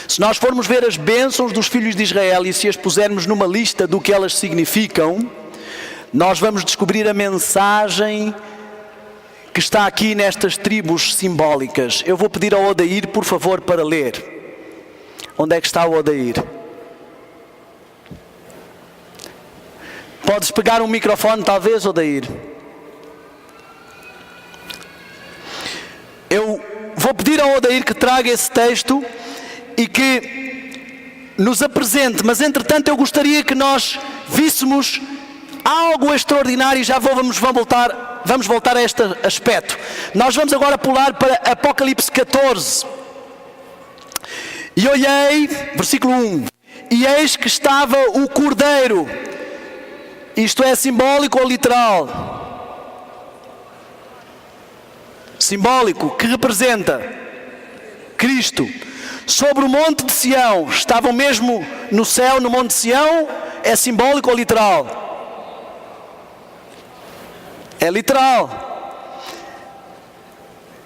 Se nós formos ver as bênçãos dos filhos de Israel e se as pusermos numa lista do que elas significam, nós vamos descobrir a mensagem que está aqui nestas tribos simbólicas. Eu vou pedir ao Odair, por favor, para ler. Onde é que está o Odair? Podes pegar um microfone talvez, Odair? Eu vou pedir ao Odair que traga esse texto e que nos apresente, mas entretanto eu gostaria que nós víssemos algo extraordinário e já vamos voltar a este aspecto. Nós vamos agora pular para Apocalipse 14. E olhei, versículo 1, e eis que estava o Cordeiro, isto é simbólico ou literal? Simbólico, que representa Cristo. Sobre o monte de Sião, estavam mesmo no céu, no monte de Sião, é simbólico ou literal? É literal.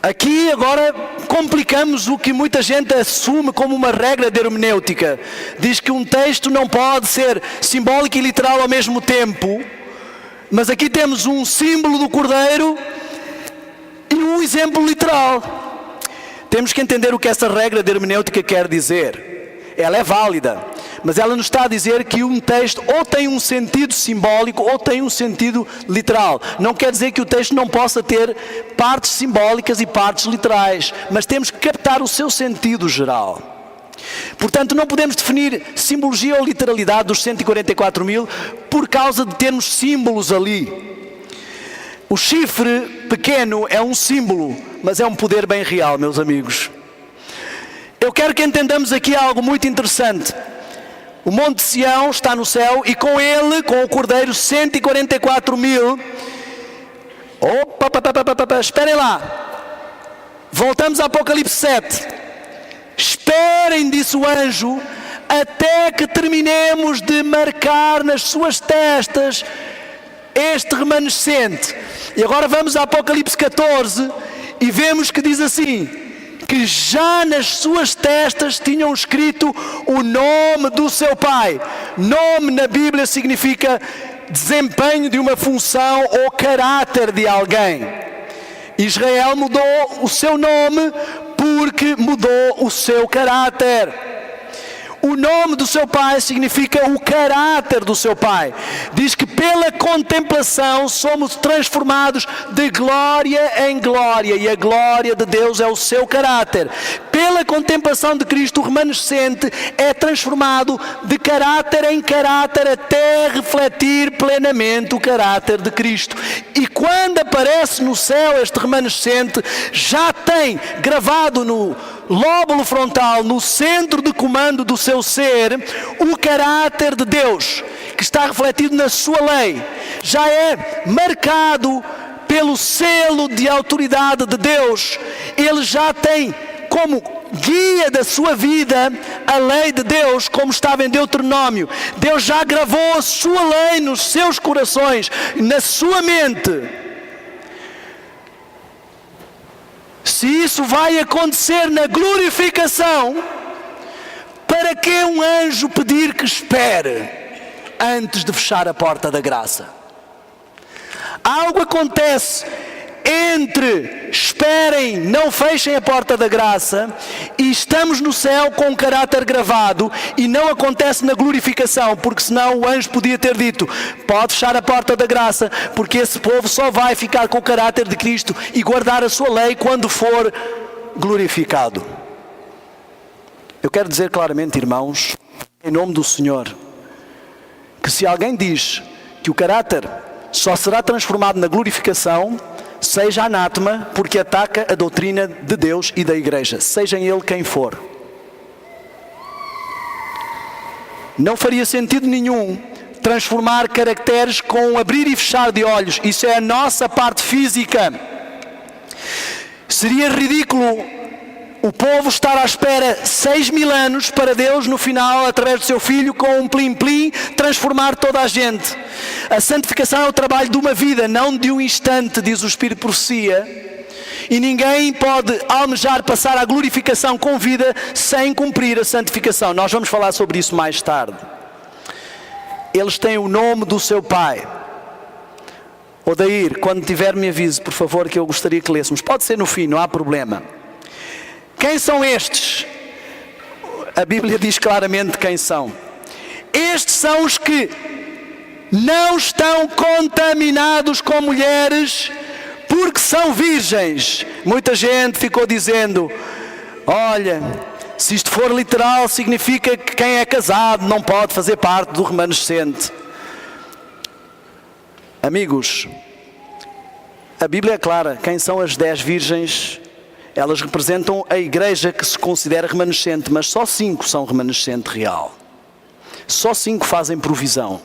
Aqui agora complicamos o que muita gente assume como uma regra de hermenêutica. Diz que um texto não pode ser simbólico e literal ao mesmo tempo, mas aqui temos um símbolo do Cordeiro e um exemplo literal. Temos que entender o que essa regra de hermenêutica quer dizer. Ela é válida, mas ela nos está a dizer que um texto ou tem um sentido simbólico ou tem um sentido literal. Não quer dizer que o texto não possa ter partes simbólicas e partes literais, mas temos que captar o seu sentido geral. Portanto, não podemos definir simbologia ou literalidade dos 144.000 por causa de termos símbolos ali. O chifre pequeno é um símbolo, mas é um poder bem real, meus amigos. Eu quero que entendamos aqui algo muito interessante. O monte de Sião está no céu e com ele, com o Cordeiro, 144.000. Esperem lá. Voltamos a Apocalipse 7. Esperem, disse o anjo, até que terminemos de marcar nas suas testas este remanescente. E agora vamos a Apocalipse 14 e vemos que diz assim, que já nas suas testas tinham escrito o nome do seu pai. Nome na Bíblia significa desempenho de uma função ou caráter de alguém. Israel mudou o seu nome porque mudou o seu caráter. O nome do seu pai significa o caráter do seu pai. Diz que pela contemplação somos transformados de glória em glória, e a glória de Deus é o seu caráter. Pela contemplação de Cristo, o remanescente é transformado de caráter em caráter até refletir plenamente o caráter de Cristo. E quando aparece no céu este remanescente, já tem gravado no lóbulo frontal, no centro de comando do seu ser, o caráter de Deus, que está refletido na sua lei. Já é marcado pelo selo de autoridade de Deus. Ele já tem como guia da sua vida a lei de Deus, como estava em Deuteronômio. Deus já gravou a sua lei nos seus corações, na sua mente. Se isso vai acontecer na glorificação, para que um anjo pedir que espere antes de fechar a porta da graça? Algo acontece entre esperem, não fechem a porta da graça, e estamos no céu com um caráter gravado, e não acontece na glorificação, porque senão o anjo podia ter dito, pode fechar a porta da graça, porque esse povo só vai ficar com o caráter de Cristo e guardar a sua lei quando for glorificado. Eu quero dizer claramente, irmãos, em nome do Senhor, que se alguém diz que o caráter só será transformado na glorificação, seja anátema, porque ataca a doutrina de Deus e da igreja, seja ele quem for. Não faria sentido nenhum transformar caracteres com um abrir e fechar de olhos. Isso é a nossa parte física. Seria ridículo o povo estar à espera 6.000 anos para Deus, no final, através do seu Filho, com um plim-plim, transformar toda a gente. A santificação é o trabalho de uma vida, não de um instante, diz o Espírito de Profecia. E ninguém pode almejar passar à glorificação com vida sem cumprir a santificação. Nós vamos falar sobre isso mais tarde. Eles têm o nome do seu Pai. Odair, quando tiver me avise, por favor, que eu gostaria que lêssemos. Pode ser no fim, não há problema. Quem são estes? a Bíblia diz claramente quem são. Estes são os que não estão contaminados com mulheres porque são virgens. Muita gente ficou dizendo, olha, se isto for literal, significa que quem é casado não pode fazer parte do remanescente. Amigos, a Bíblia é clara, quem são as 10 virgens? Elas representam a igreja que se considera remanescente, mas só 5 são remanescente real. Só 5 fazem provisão.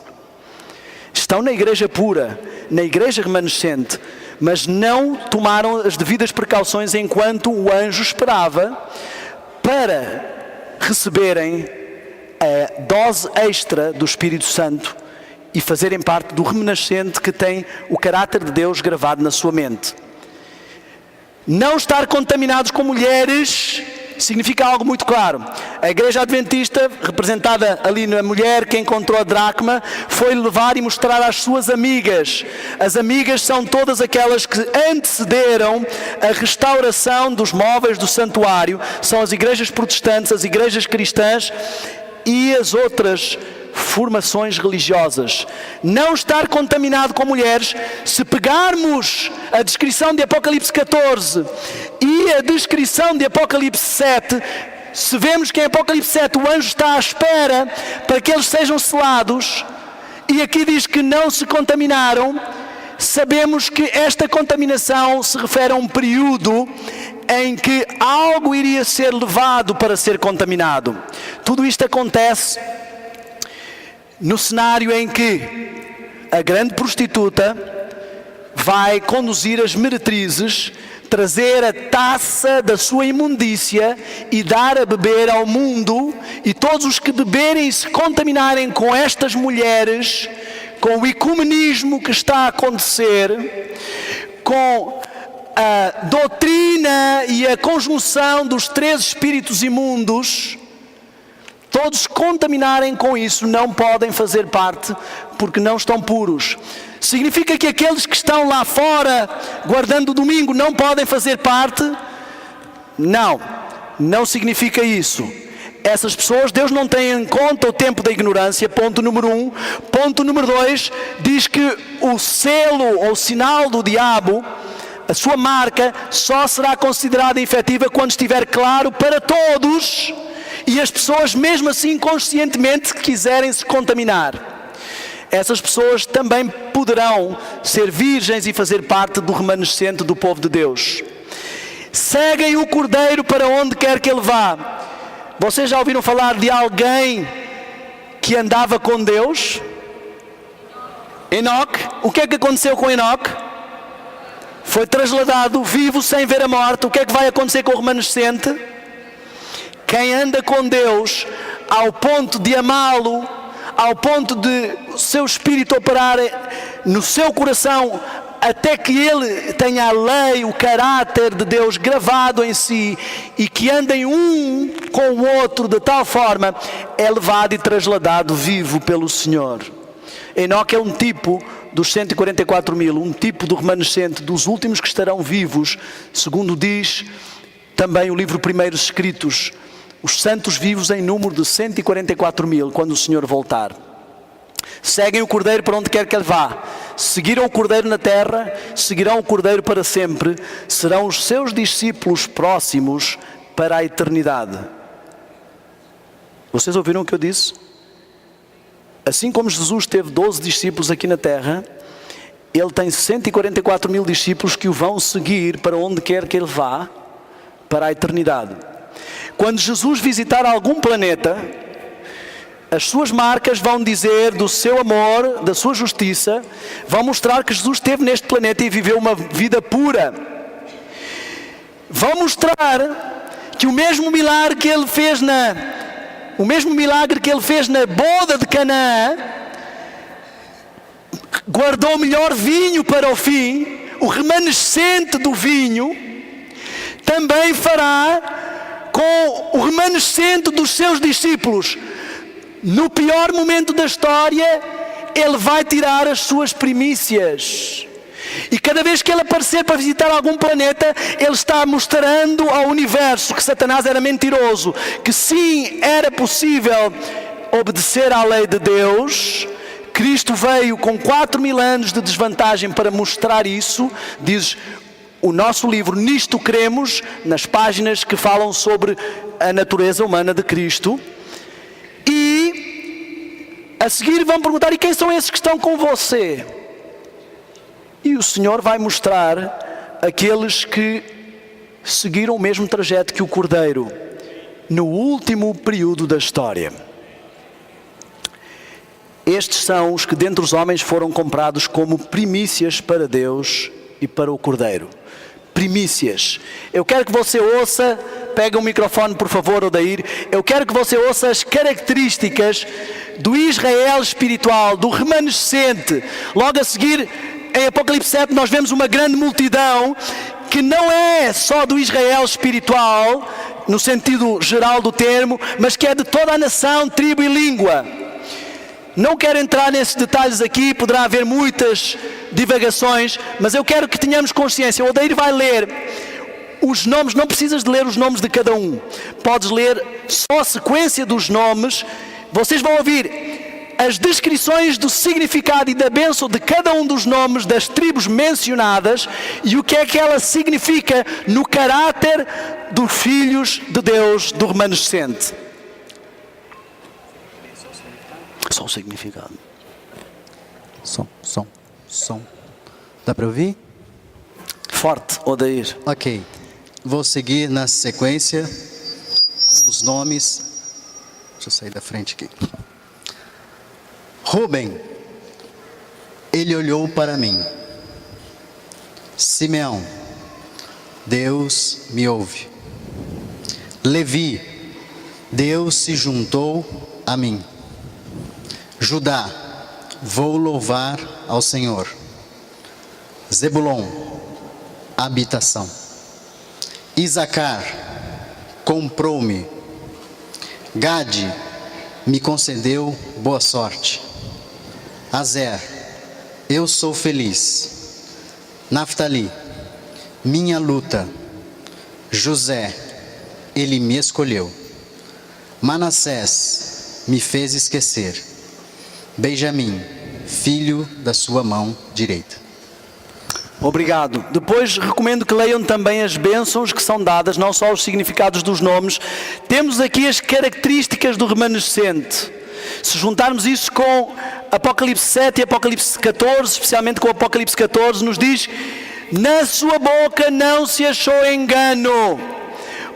Estão na igreja pura, na igreja remanescente, mas não tomaram as devidas precauções enquanto o anjo esperava para receberem a dose extra do Espírito Santo e fazerem parte do remanescente que tem o caráter de Deus gravado na sua mente. Não estar contaminados com mulheres significa algo muito claro. A igreja adventista, representada ali na mulher que encontrou a dracma, foi levar e mostrar às suas amigas. As amigas são todas aquelas que antecederam a restauração dos móveis do santuário. São as igrejas protestantes, as igrejas cristãs e as outras formações religiosas. Não estar contaminado com mulheres, se pegarmos a descrição de Apocalipse 14 e a descrição de Apocalipse 7, se vemos que em Apocalipse 7 o anjo está à espera para que eles sejam selados, e aqui diz que não se contaminaram, sabemos que esta contaminação se refere a um período em que algo iria ser levado para ser contaminado. Tudo isto acontece no cenário em que a grande prostituta vai conduzir as meretrizes, trazer a taça da sua imundícia e dar a beber ao mundo, e todos os que beberem e se contaminarem com estas mulheres, com o ecumenismo que está a acontecer, com a doutrina e a conjunção dos 3 espíritos imundos, todos contaminarem com isso, não podem fazer parte porque não estão puros. Significa que aqueles que estão lá fora guardando o domingo não podem fazer parte? Não, não significa isso. Essas pessoas, Deus não tem em conta o tempo da ignorância, ponto número 1. Ponto número 2, diz que o selo ou sinal do diabo, a sua marca, só será considerada efetiva quando estiver claro para todos e as pessoas mesmo assim conscientemente quiserem se contaminar. Essas pessoas também poderão ser virgens e fazer parte do remanescente do povo de Deus. Seguem o Cordeiro para onde quer que ele vá. Vocês já ouviram falar de alguém que andava com Deus? Enoque. O que é que aconteceu com Enoque? Foi trasladado vivo sem ver a morte. O que é que vai acontecer com o remanescente? Quem anda com Deus ao ponto de amá-lo, ao ponto de o seu espírito operar no seu coração, até que ele tenha a lei, o caráter de Deus gravado em si, e que andem um com o outro de tal forma, é levado e trasladado vivo pelo Senhor. Enoque é um tipo dos 144 mil, um tipo do remanescente, dos últimos que estarão vivos, segundo diz também o livro Primeiros Escritos, os santos vivos em número de 144 mil, quando o Senhor voltar. Seguem o Cordeiro para onde quer que ele vá. Seguiram o Cordeiro na terra, seguirão o Cordeiro para sempre, serão os seus discípulos próximos para a eternidade. Vocês ouviram o que eu disse? Assim como Jesus teve 12 discípulos aqui na terra, ele tem 144 mil discípulos que o vão seguir para onde quer que ele vá, para a eternidade. Quando Jesus visitar algum planeta, as suas marcas vão dizer do seu amor, da sua justiça, vão mostrar que Jesus esteve neste planeta e viveu uma vida pura. Vão mostrar que o mesmo milagre que ele fez na boda de Canaã, guardou o melhor vinho para o fim, o remanescente do vinho, também fará com o remanescente dos seus discípulos. No pior momento da história, ele vai tirar as suas primícias. E cada vez que ele aparecer para visitar algum planeta, ele está mostrando ao universo que Satanás era mentiroso, que sim, era possível obedecer à lei de Deus. Cristo veio com 4.000 anos de desvantagem para mostrar isso. Diz o nosso livro, Nisto Cremos, nas páginas que falam sobre a natureza humana de Cristo. E a seguir vão perguntar: e quem são esses que estão com você? E o Senhor vai mostrar aqueles que seguiram o mesmo trajeto que o Cordeiro no último período da história. Estes são os que dentre os homens foram comprados como primícias para Deus e para o Cordeiro. Primícias. Eu quero que você ouça, pega o microfone por favor, Odair. Eu quero que você ouça as características do Israel espiritual, do remanescente. Logo a seguir, em Apocalipse 7, nós vemos uma grande multidão que não é só do Israel espiritual, no sentido geral do termo, mas que é de toda a nação, tribo e língua. Não quero entrar nesses detalhes aqui, poderá haver muitas divagações, mas eu quero que tenhamos consciência. O Odair vai ler os nomes, não precisas de ler os nomes de cada um, podes ler só a sequência dos nomes. Vocês vão ouvir as descrições do significado e da bênção de cada um dos nomes das tribos mencionadas e o que é que ela significa no caráter dos filhos de Deus do remanescente. Só o significado. Som. Dá para ouvir? Forte, Odair. Ok. Vou seguir na sequência com os nomes. Deixa eu sair da frente aqui. Rubem, ele olhou para mim. Simeão, Deus me ouve. Levi, Deus se juntou a mim. Judá, vou louvar ao Senhor. Zebulon, habitação. Isacar, comprou-me. Gade, me concedeu boa sorte. Azer, eu sou feliz. Naftali, minha luta. José, ele me escolheu. Manassés, me fez esquecer. Benjamim, filho da sua mão direita. Obrigado. Depois recomendo que leiam também as bênçãos que são dadas, não só os significados dos nomes. Temos aqui as características do remanescente. Se juntarmos isso com Apocalipse 7 e Apocalipse 14, especialmente com Apocalipse 14, nos diz: na sua boca não se achou engano,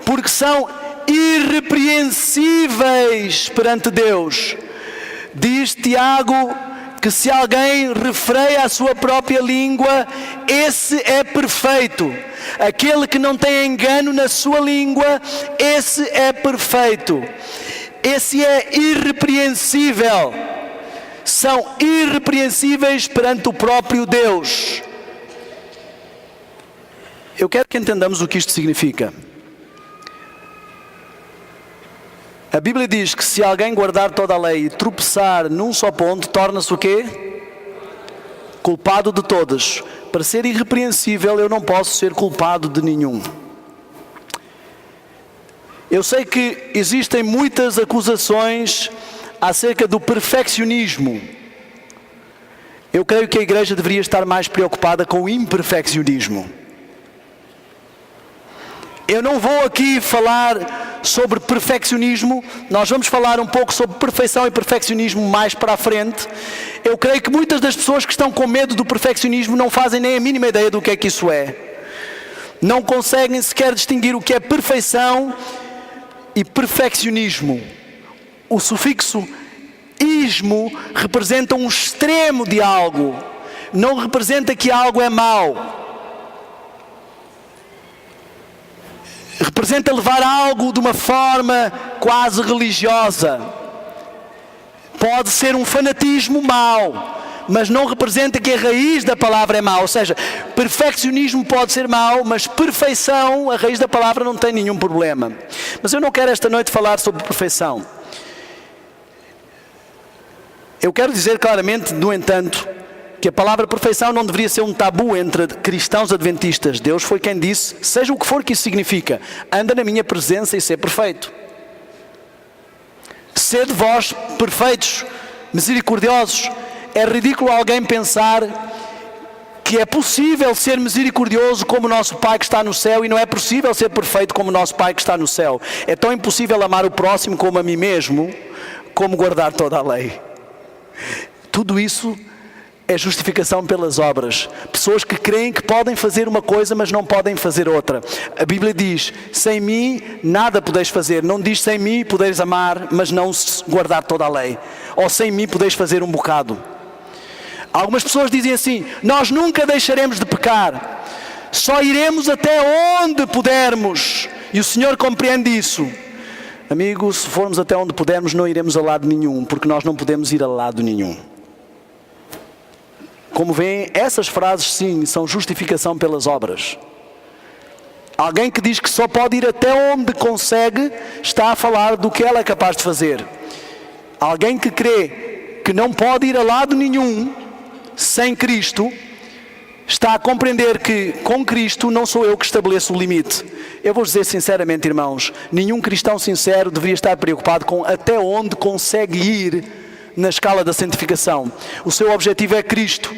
porque são irrepreensíveis perante Deus. Diz Tiago que se alguém refreia a sua própria língua, esse é perfeito. Aquele que não tem engano na sua língua, esse é perfeito. Esse é irrepreensível. São irrepreensíveis perante o próprio Deus. Eu quero que entendamos o que isto significa. A Bíblia diz que se alguém guardar toda a lei e tropeçar num só ponto, torna-se o quê? Culpado de todas. Para ser irrepreensível, eu não posso ser culpado de nenhum. Eu sei que existem muitas acusações acerca do perfeccionismo. Eu creio que a igreja deveria estar mais preocupada com o imperfeccionismo. Eu não vou aqui falar sobre perfeccionismo, nós vamos falar um pouco sobre perfeição e perfeccionismo mais para a frente. Eu creio que muitas das pessoas que estão com medo do perfeccionismo não fazem nem a mínima ideia do que é que isso é. Não conseguem sequer distinguir o que é perfeição e perfeccionismo. O sufixo ismo representa um extremo de algo, não representa que algo é mau. Representa levar algo de uma forma quase religiosa. Pode ser um fanatismo mau, mas não representa que a raiz da palavra é mau. Ou seja, perfeccionismo pode ser mau, mas perfeição, a raiz da palavra, não tem nenhum problema. Mas eu não quero esta noite falar sobre perfeição. Eu quero dizer claramente, no entanto, que a palavra perfeição não deveria ser um tabu entre cristãos adventistas. Deus foi quem disse, seja o que for que isso significa, anda na minha presença e ser perfeito. Sede vós perfeitos, misericordiosos. É ridículo alguém pensar que é possível ser misericordioso como o nosso Pai que está no céu e não é possível ser perfeito como o nosso Pai que está no céu. É tão impossível amar o próximo como a mim mesmo, como guardar toda a lei. Tudo isso é justificação pelas obras. Pessoas que creem que podem fazer uma coisa, mas não podem fazer outra. A Bíblia diz, sem mim nada podeis fazer. Não diz sem mim podeis amar, mas não guardar toda a lei. Ou sem mim podeis fazer um bocado. Algumas pessoas dizem assim, nós nunca deixaremos de pecar. Só iremos até onde pudermos. E o Senhor compreende isso. Amigos, se formos até onde pudermos, não iremos a lado nenhum, porque nós não podemos ir a lado nenhum. Como veem, essas frases sim, são justificação pelas obras. Alguém que diz que só pode ir até onde consegue, está a falar do que ela é capaz de fazer. Alguém que crê que não pode ir a lado nenhum sem Cristo, está a compreender que com Cristo não sou eu que estabeleço o limite. Eu vou dizer sinceramente, irmãos, nenhum cristão sincero deveria estar preocupado com até onde consegue ir na escala da santificação. O seu objetivo é Cristo.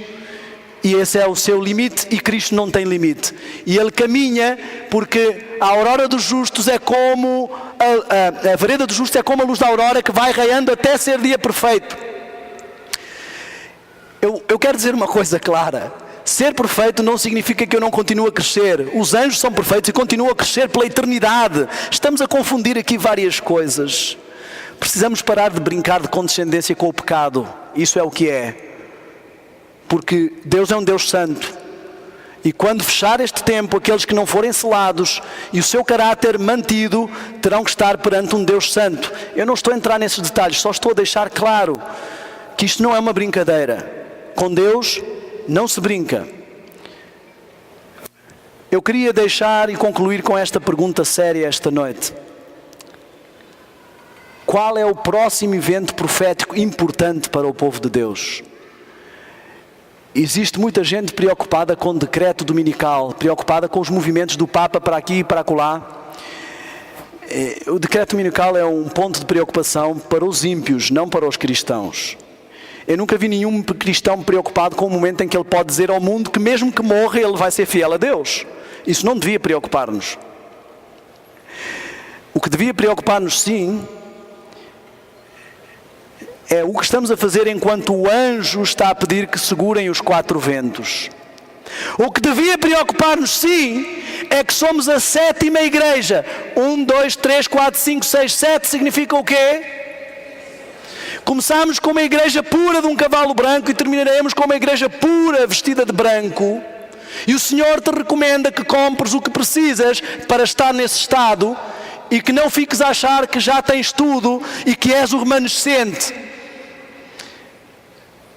E esse é o seu limite, e Cristo não tem limite. E Ele caminha, porque a aurora dos justos é como, a vereda dos justos é como a luz da aurora que vai raiando até ser dia perfeito. Eu quero dizer uma coisa clara. Ser perfeito não significa que eu não continuo a crescer. Os anjos são perfeitos e continuam a crescer pela eternidade. Estamos a confundir aqui várias coisas. Precisamos parar de brincar de condescendência com o pecado. Isso é o que é. Porque Deus é um Deus santo. E quando fechar este tempo, aqueles que não forem selados e o seu caráter mantido, terão que estar perante um Deus santo. Eu não estou a entrar nesses detalhes, só estou a deixar claro que isto não é uma brincadeira. Com Deus não se brinca. Eu queria deixar e concluir com esta pergunta séria esta noite. Qual é o próximo evento profético importante para o povo de Deus? Existe muita gente preocupada com o decreto dominical, preocupada com os movimentos do Papa para aqui e para acolá. O decreto dominical é um ponto de preocupação para os ímpios, não para os cristãos. Eu nunca vi nenhum cristão preocupado com o momento em que ele pode dizer ao mundo que mesmo que morra ele vai ser fiel a Deus. Isso não devia preocupar-nos. O que devia preocupar-nos sim, é o que estamos a fazer enquanto o anjo está a pedir que segurem os 4 ventos. O que devia preocupar-nos sim, é que somos a 7ª igreja. 1, 2, 3, 4, 5, 6, 7 significa o quê? Começamos com uma igreja pura de um cavalo branco e terminaremos com uma igreja pura vestida de branco. E o Senhor te recomenda que compres o que precisas para estar nesse estado e que não fiques a achar que já tens tudo e que és o remanescente.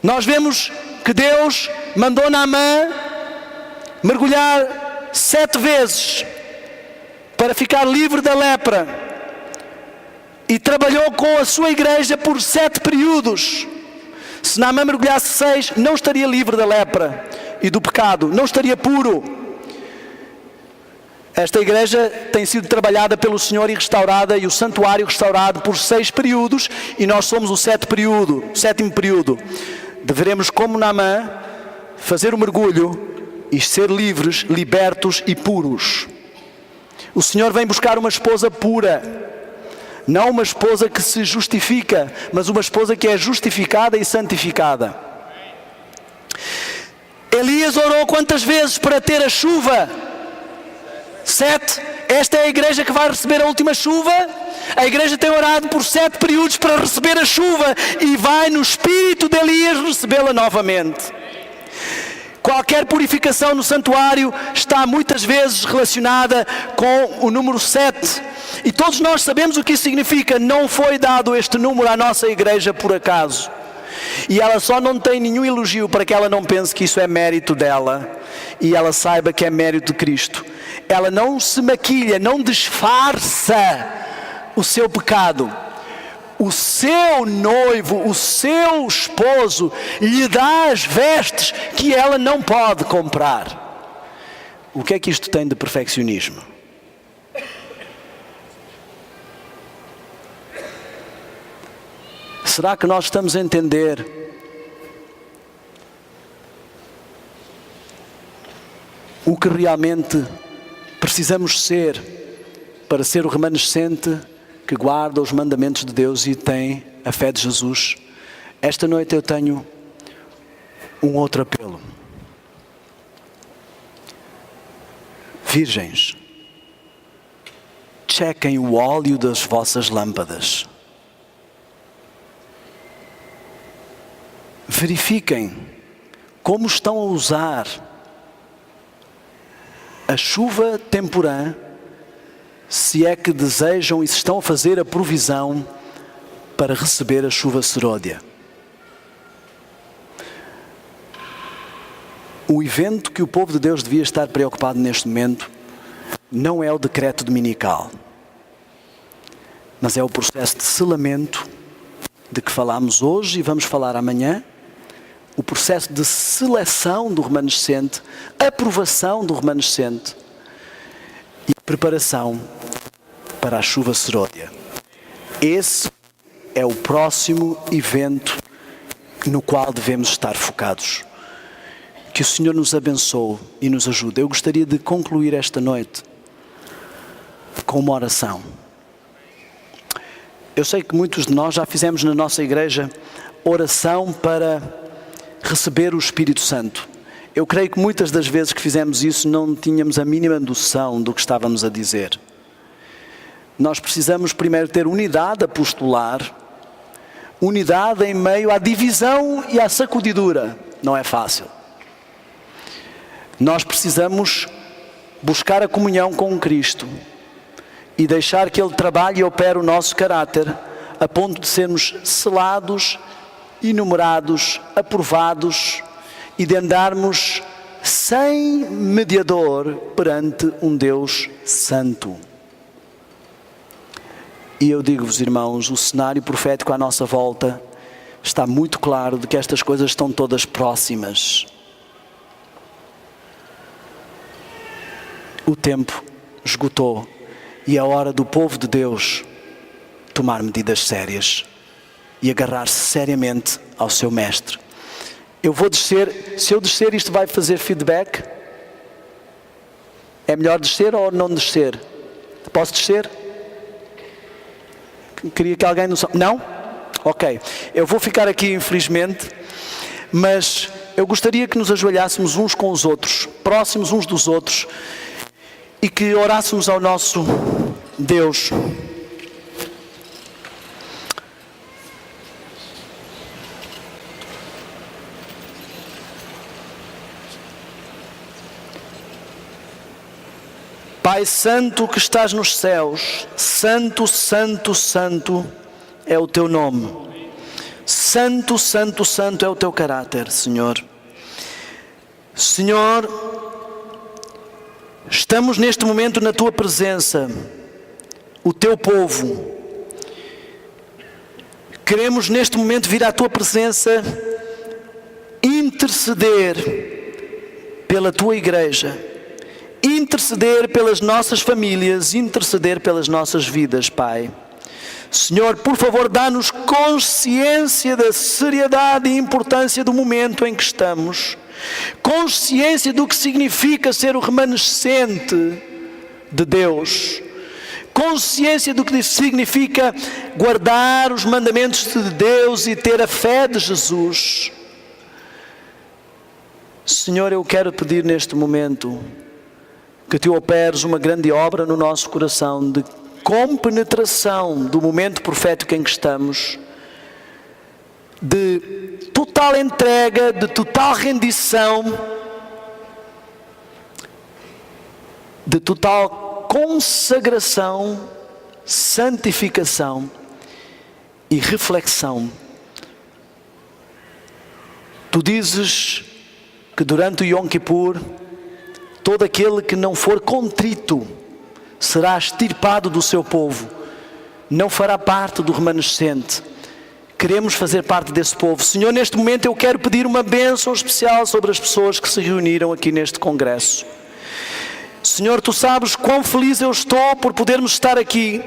Nós vemos que Deus mandou Naamã mergulhar 7 vezes para ficar livre da lepra. E trabalhou com a sua igreja por 7 períodos. Se Naamã mergulhasse 6, não estaria livre da lepra e do pecado, não estaria puro. Esta igreja tem sido trabalhada pelo Senhor e restaurada, e o santuário restaurado por 6 períodos, e nós somos o 7º período. Deveremos, como Naamã, fazer o mergulho e ser livres, libertos e puros. O Senhor vem buscar uma esposa pura. Não uma esposa que se justifica, mas uma esposa que é justificada e santificada. Elias orou quantas vezes para ter a chuva? 7. Esta é a igreja que vai receber a última chuva. A igreja tem orado por 7 períodos para receber a chuva e vai no espírito de Elias recebê-la novamente. Qualquer purificação no santuário está muitas vezes relacionada com o número 7. E todos nós sabemos o que isso significa. Não foi dado este número à nossa igreja por acaso. E ela só não tem nenhum elogio para que ela não pense que isso é mérito dela. E ela saiba que é mérito de Cristo. Ela não se maquilha, não disfarça o seu pecado. o seu noivo, o seu esposo, lhe dá as vestes que ela não pode comprar. O que é que isto tem de perfeccionismo? Será que nós estamos a entender o que realmente precisamos ser para ser o remanescente que guarda os mandamentos de Deus e tem a fé de Jesus? Esta noite eu tenho um outro apelo. Virgens, chequem o óleo das vossas lâmpadas. Verifiquem como estão a usar a chuva temporã, se é que desejam e se estão a fazer a provisão para receber a chuva seródia. O evento que o povo de Deus devia estar preocupado neste momento não é o decreto dominical, mas é o processo de selamento de que falámos hoje e vamos falar amanhã. O processo de seleção do remanescente, aprovação do remanescente e preparação para a chuva seródia. Esse é o próximo evento no qual devemos estar focados. Que o Senhor nos abençoe e nos ajude. Eu gostaria de concluir esta noite com uma oração. Eu sei que muitos de nós já fizemos na nossa igreja oração para receber o Espírito Santo. Eu creio que muitas das vezes que fizemos isso não tínhamos a mínima noção do que estávamos a dizer. Nós precisamos primeiro ter unidade apostolar, unidade em meio à divisão e à sacudidura. Não é fácil. Nós precisamos buscar a comunhão com Cristo e deixar que Ele trabalhe e opere o nosso caráter a ponto de sermos selados, enumerados, aprovados e de andarmos sem mediador perante um Deus santo. E eu digo-vos, irmãos, o cenário profético à nossa volta está muito claro de que estas coisas estão todas próximas. O tempo esgotou e é hora do povo de Deus tomar medidas sérias e agarrar-se seriamente ao seu mestre. Eu vou descer, se eu descer isto vai fazer feedback? É melhor descer ou não descer? Posso descer? Queria que alguém... Não? Ok. Eu vou ficar aqui infelizmente, mas eu gostaria que nos ajoelhássemos uns com os outros, próximos uns dos outros, e que orássemos ao nosso Deus. Pai Santo que estás nos céus, Santo, Santo, Santo é o teu nome. Santo, Santo, Santo é o teu caráter, Senhor. Senhor, estamos neste momento na tua presença, o teu povo. Queremos neste momento vir à tua presença, interceder pela tua igreja, interceder pelas nossas famílias, interceder pelas nossas vidas, Pai. Senhor, por favor, dá-nos consciência da seriedade e importância do momento em que estamos, consciência do que significa ser o remanescente de Deus, consciência do que significa guardar os mandamentos de Deus e ter a fé de Jesus. Senhor, eu quero pedir neste momento que tu operes uma grande obra no nosso coração de compenetração do momento profético em que estamos, de total entrega, de total rendição, de total consagração, santificação e reflexão. Tu dizes que durante o Yom Kippur, todo aquele que não for contrito será extirpado do seu povo. não fará parte do remanescente. Queremos fazer parte desse povo. Senhor, neste momento eu quero pedir uma bênção especial sobre as pessoas que se reuniram aqui neste congresso. Senhor, Tu sabes quão feliz eu estou por podermos estar aqui.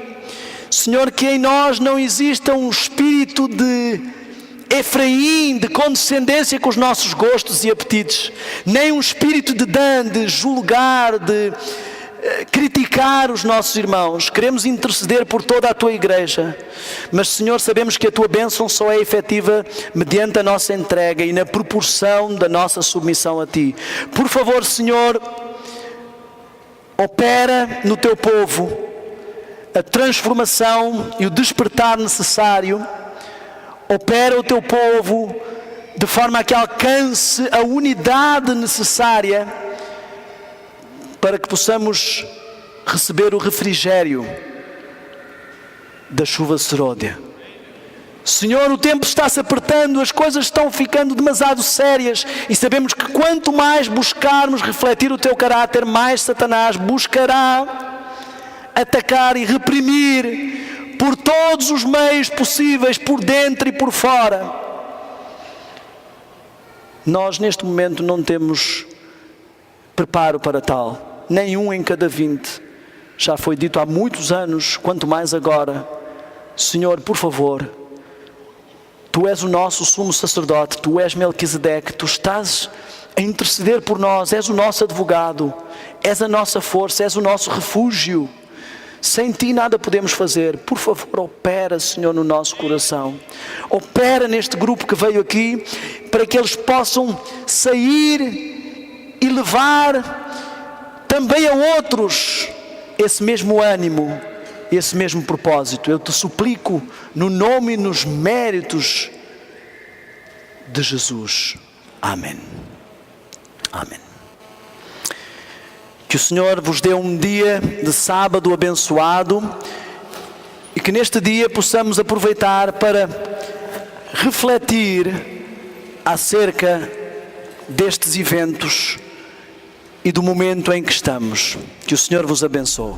Senhor, que em nós não exista um espírito de Efraim, de condescendência com os nossos gostos e apetites, nem um espírito de Dan, de julgar, de criticar os nossos irmãos. Queremos interceder por toda a Tua igreja, mas Senhor, sabemos que a Tua bênção só é efetiva mediante a nossa entrega e na proporção da nossa submissão a Ti. Por favor, Senhor, opera no Teu povo a transformação e o despertar necessário. Opera o Teu povo de forma a que alcance a unidade necessária para que possamos receber o refrigério da chuva serôdia. Senhor, o tempo está-se apertando, as coisas estão ficando demasiado sérias e sabemos que quanto mais buscarmos refletir o Teu caráter, mais Satanás buscará atacar e reprimir por todos os meios possíveis, por dentro e por fora. Nós neste momento não temos preparo para tal. Nenhum em cada 20. Já foi dito há muitos anos, quanto mais agora. Senhor, por favor, Tu és o nosso sumo sacerdote, Tu és Melquisedeque, Tu estás a interceder por nós, és o nosso advogado, és a nossa força, és o nosso refúgio. Sem Ti nada podemos fazer. Por favor, opera, Senhor, no nosso coração. Opera neste grupo que veio aqui, para que eles possam sair e levar também a outros esse mesmo ânimo, esse mesmo propósito. Eu Te suplico no nome e nos méritos de Jesus. Amém. Amém. Que o Senhor vos dê um dia de sábado abençoado e que neste dia possamos aproveitar para refletir acerca destes eventos e do momento em que estamos. Que o Senhor vos abençoe.